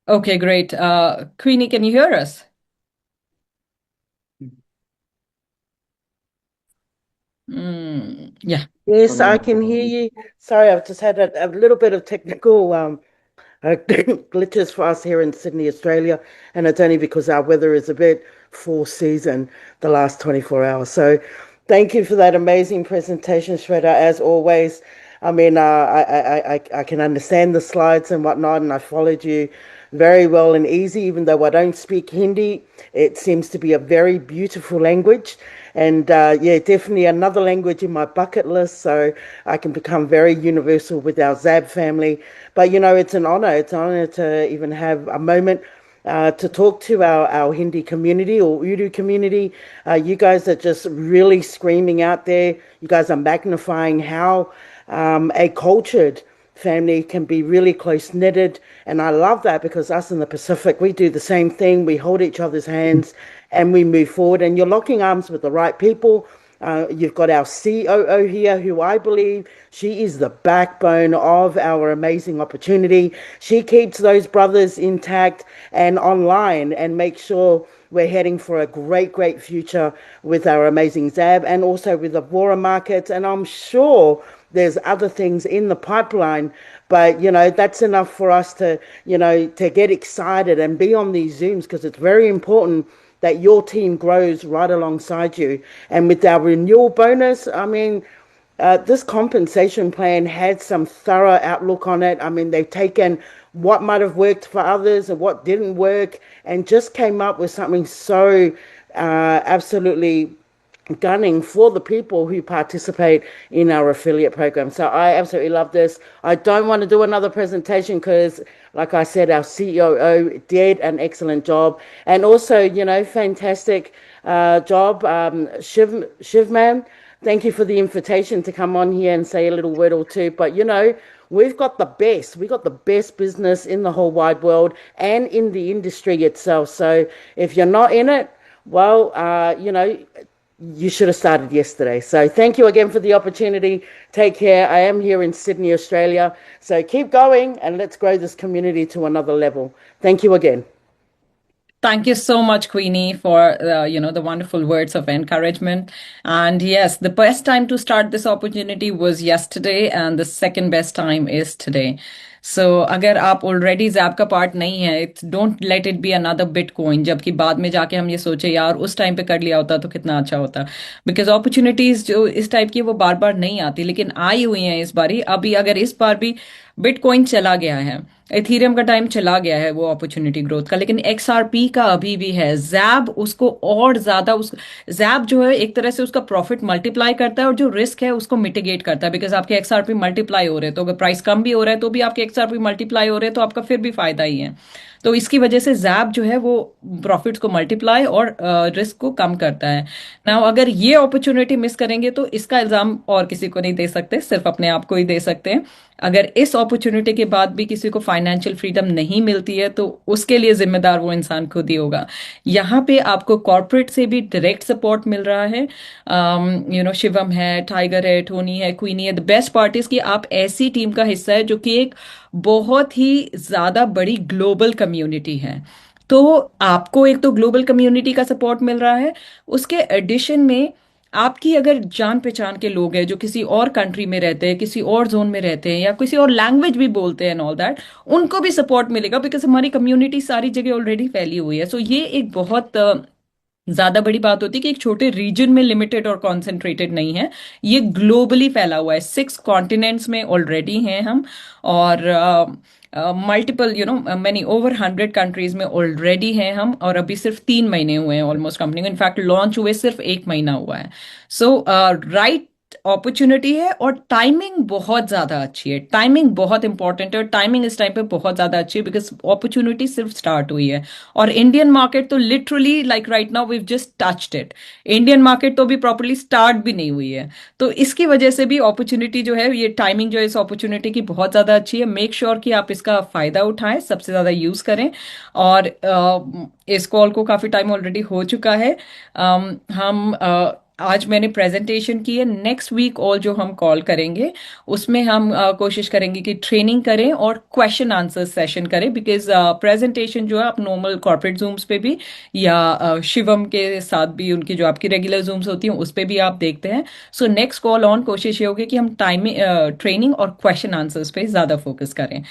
Okay, great. Queenie, can you hear us? Yeah. Yes, I can hear you. Sorry, I've just had a little bit of technical glitches for us here in Sydney, Australia, and it's only because our weather is a bit full season the last 24 hours. So thank you for that amazing presentation, Shweta, as always. I mean, I can understand the slides and whatnot, and I followed you very well and easy. Even though I don't speak Hindi, it seems to be a very beautiful language. And yeah, definitely another language in my bucket list, so I can become very universal with our Zab family. But you know, it's an honor. It's an honor to even have a moment to talk to our Hindi community or Urdu community. You guys are just really screaming out there. You guys are magnifying how a cultured family can be really close knitted. And I love that because us in the Pacific, we do the same thing. We hold each other's hands and we move forward. And you're locking arms with the right people. You've got our COO here, who I believe she is the backbone of our amazing opportunity. She keeps those brothers intact and online and makes sure we're heading for a great, great future with our amazing Zab and also with the Vora markets. And I'm sure there's other things in the pipeline, but you know, that's enough for us to, you know, to get excited and be on these Zooms, because it's very important that your team grows right alongside you. And with our renewal bonus, I mean, this compensation plan had some thorough outlook on it. I mean, they've taken what might have worked for others and what didn't work and just came up with something so absolutely gunning for the people who participate in our affiliate program. So I absolutely love this. I don't want to do another presentation because, like I said, our COO did an excellent job. And also, you know, fantastic job. Shivman, thank you for the invitation to come on here and say a little word or two. But, you know, we've got the best. We've got the best business in the whole wide world and in the industry itself. So if you're not in it, well, you know, you should have started yesterday. So thank you again for the opportunity. Take care. I am here in Sydney, Australia. So keep going and let's grow this community to another level. Thank you again. Thank you so much, Queenie, for the wonderful words of encouragement. And yes, the best time to start this opportunity was yesterday, and the second best time is today. So अगर आप already JAP का part नहीं है, it's don't let it be another bitcoin, जबकि बाद में जाके हम ये सोचे यार उस टाइम पे कर लिया होता तो कितना अच्छा होता। बिकॉज अपॉर्चुनिटीज जो इस टाइप की वो बार बार नहीं आती, लेकिन आई हुई हैं इस बारी। अभी अगर इस बार भी बिटकॉइन चला गया है, एथीरियम का टाइम चला गया है वो अपॉर्चुनिटी ग्रोथ का, लेकिन एक्सआरपी का अभी भी है। जैब उसको और ज्यादा, उस जैब जो है एक तरह से उसका प्रॉफिट मल्टीप्लाई करता है और जो रिस्क है उसको मिटिगेट करता है, बिकॉज आपके एक्सआरपी मल्टीप्लाई हो रहे हैं। तो अगर प्राइस कम भी हो रहा है तो भी आपके एक्सआरपी मल्टीप्लाई हो रहे हैं, तो आपका फिर भी फायदा ही है। तो इसकी वजह से जैब जो है वो प्रॉफिट्स को मल्टीप्लाई और रिस्क को कम करता है ना। अगर ये अपॉर्चुनिटी मिस करेंगे तो इसका इल्जाम और किसी को नहीं दे सकते, सिर्फ अपने आप को ही दे सकते हैं। अगर इस अपॉर्चुनिटी के बाद भी किसी को फाइनेंशियल फ्रीडम नहीं मिलती है तो उसके लिए जिम्मेदार वो इंसान खुद ही होगा। यहाँ पे आपको कॉर्पोरेट से भी डायरेक्ट सपोर्ट मिल रहा है। शिवम है, टाइगर है, टोनी है, क्वीनी है, द बेस्ट पार्टीज की आप ऐसी टीम का हिस्सा है जो कि एक बहुत ही ज्यादा बड़ी ग्लोबल कम्युनिटी है। तो आपको एक तो ग्लोबल कम्युनिटी का सपोर्ट मिल रहा है, उसके एडिशन में आपकी अगर जान पहचान के लोग हैं जो किसी और कंट्री में रहते हैं, किसी और जोन में रहते हैं या किसी और लैंग्वेज भी बोलते हैं एंड ऑल दैट, उनको भी सपोर्ट मिलेगा, बिकॉज हमारी कम्युनिटी सारी जगह ऑलरेडी फैली हुई है। सो ये एक बहुत ज्यादा बड़ी बात होती है कि एक छोटे रीजन में लिमिटेड और कॉन्सेंट्रेटेड नहीं है, ये ग्लोबली फैला हुआ है। 6 कॉन्टिनेंट्स में ऑलरेडी हैं हम, और मल्टीपल मैनी ओवर 100 कंट्रीज में ऑलरेडी हैं हम, और अभी सिर्फ 3 महीने हुए हैं ऑलमोस्ट कंपनी को। इनफैक्ट लॉन्च हुए सिर्फ 1 महीना हुआ है। सो राइट अपॉर्चुनिटी है और टाइमिंग बहुत ज्यादा अच्छी है। टाइमिंग बहुत इंपॉर्टेंट है और टाइमिंग इस टाइम पे बहुत ज्यादा अच्छी है, बिकॉज अपॉर्चुनिटी सिर्फ स्टार्ट हुई है और इंडियन मार्केट तो literally like right now we just touched it. Indian market तो अभी प्रॉपर्ली स्टार्ट भी नहीं हुई है, तो इसकी वजह से भी अपॉर्चुनिटी जो है, ये टाइमिंग जो है इस अपॉर्चुनिटी की बहुत ज्यादा अच्छी है। मेक श्योर कि आप इसका फायदा उठाएं, सबसे ज्यादा यूज करें। और इस कॉल को काफी टाइम ऑलरेडी हो चुका है। हम आज मैंने प्रेजेंटेशन की है, नेक्स्ट वीक और जो हम कॉल करेंगे उसमें हम कोशिश करेंगे कि ट्रेनिंग करें और क्वेश्चन आंसर सेशन करें, बिकॉज प्रेजेंटेशन जो है आप नॉर्मल कॉर्पोरेट जूम्स पे भी या शिवम के साथ भी, उनकी जो आपकी रेगुलर जूम्स होती हैं उस पे भी आप देखते हैं। सो नेक्स्ट कॉल ऑन कोशिश ये होगी कि हम ट्रेनिंग और क्वेश्चन आंसर्स पे ज्यादा फोकस करें।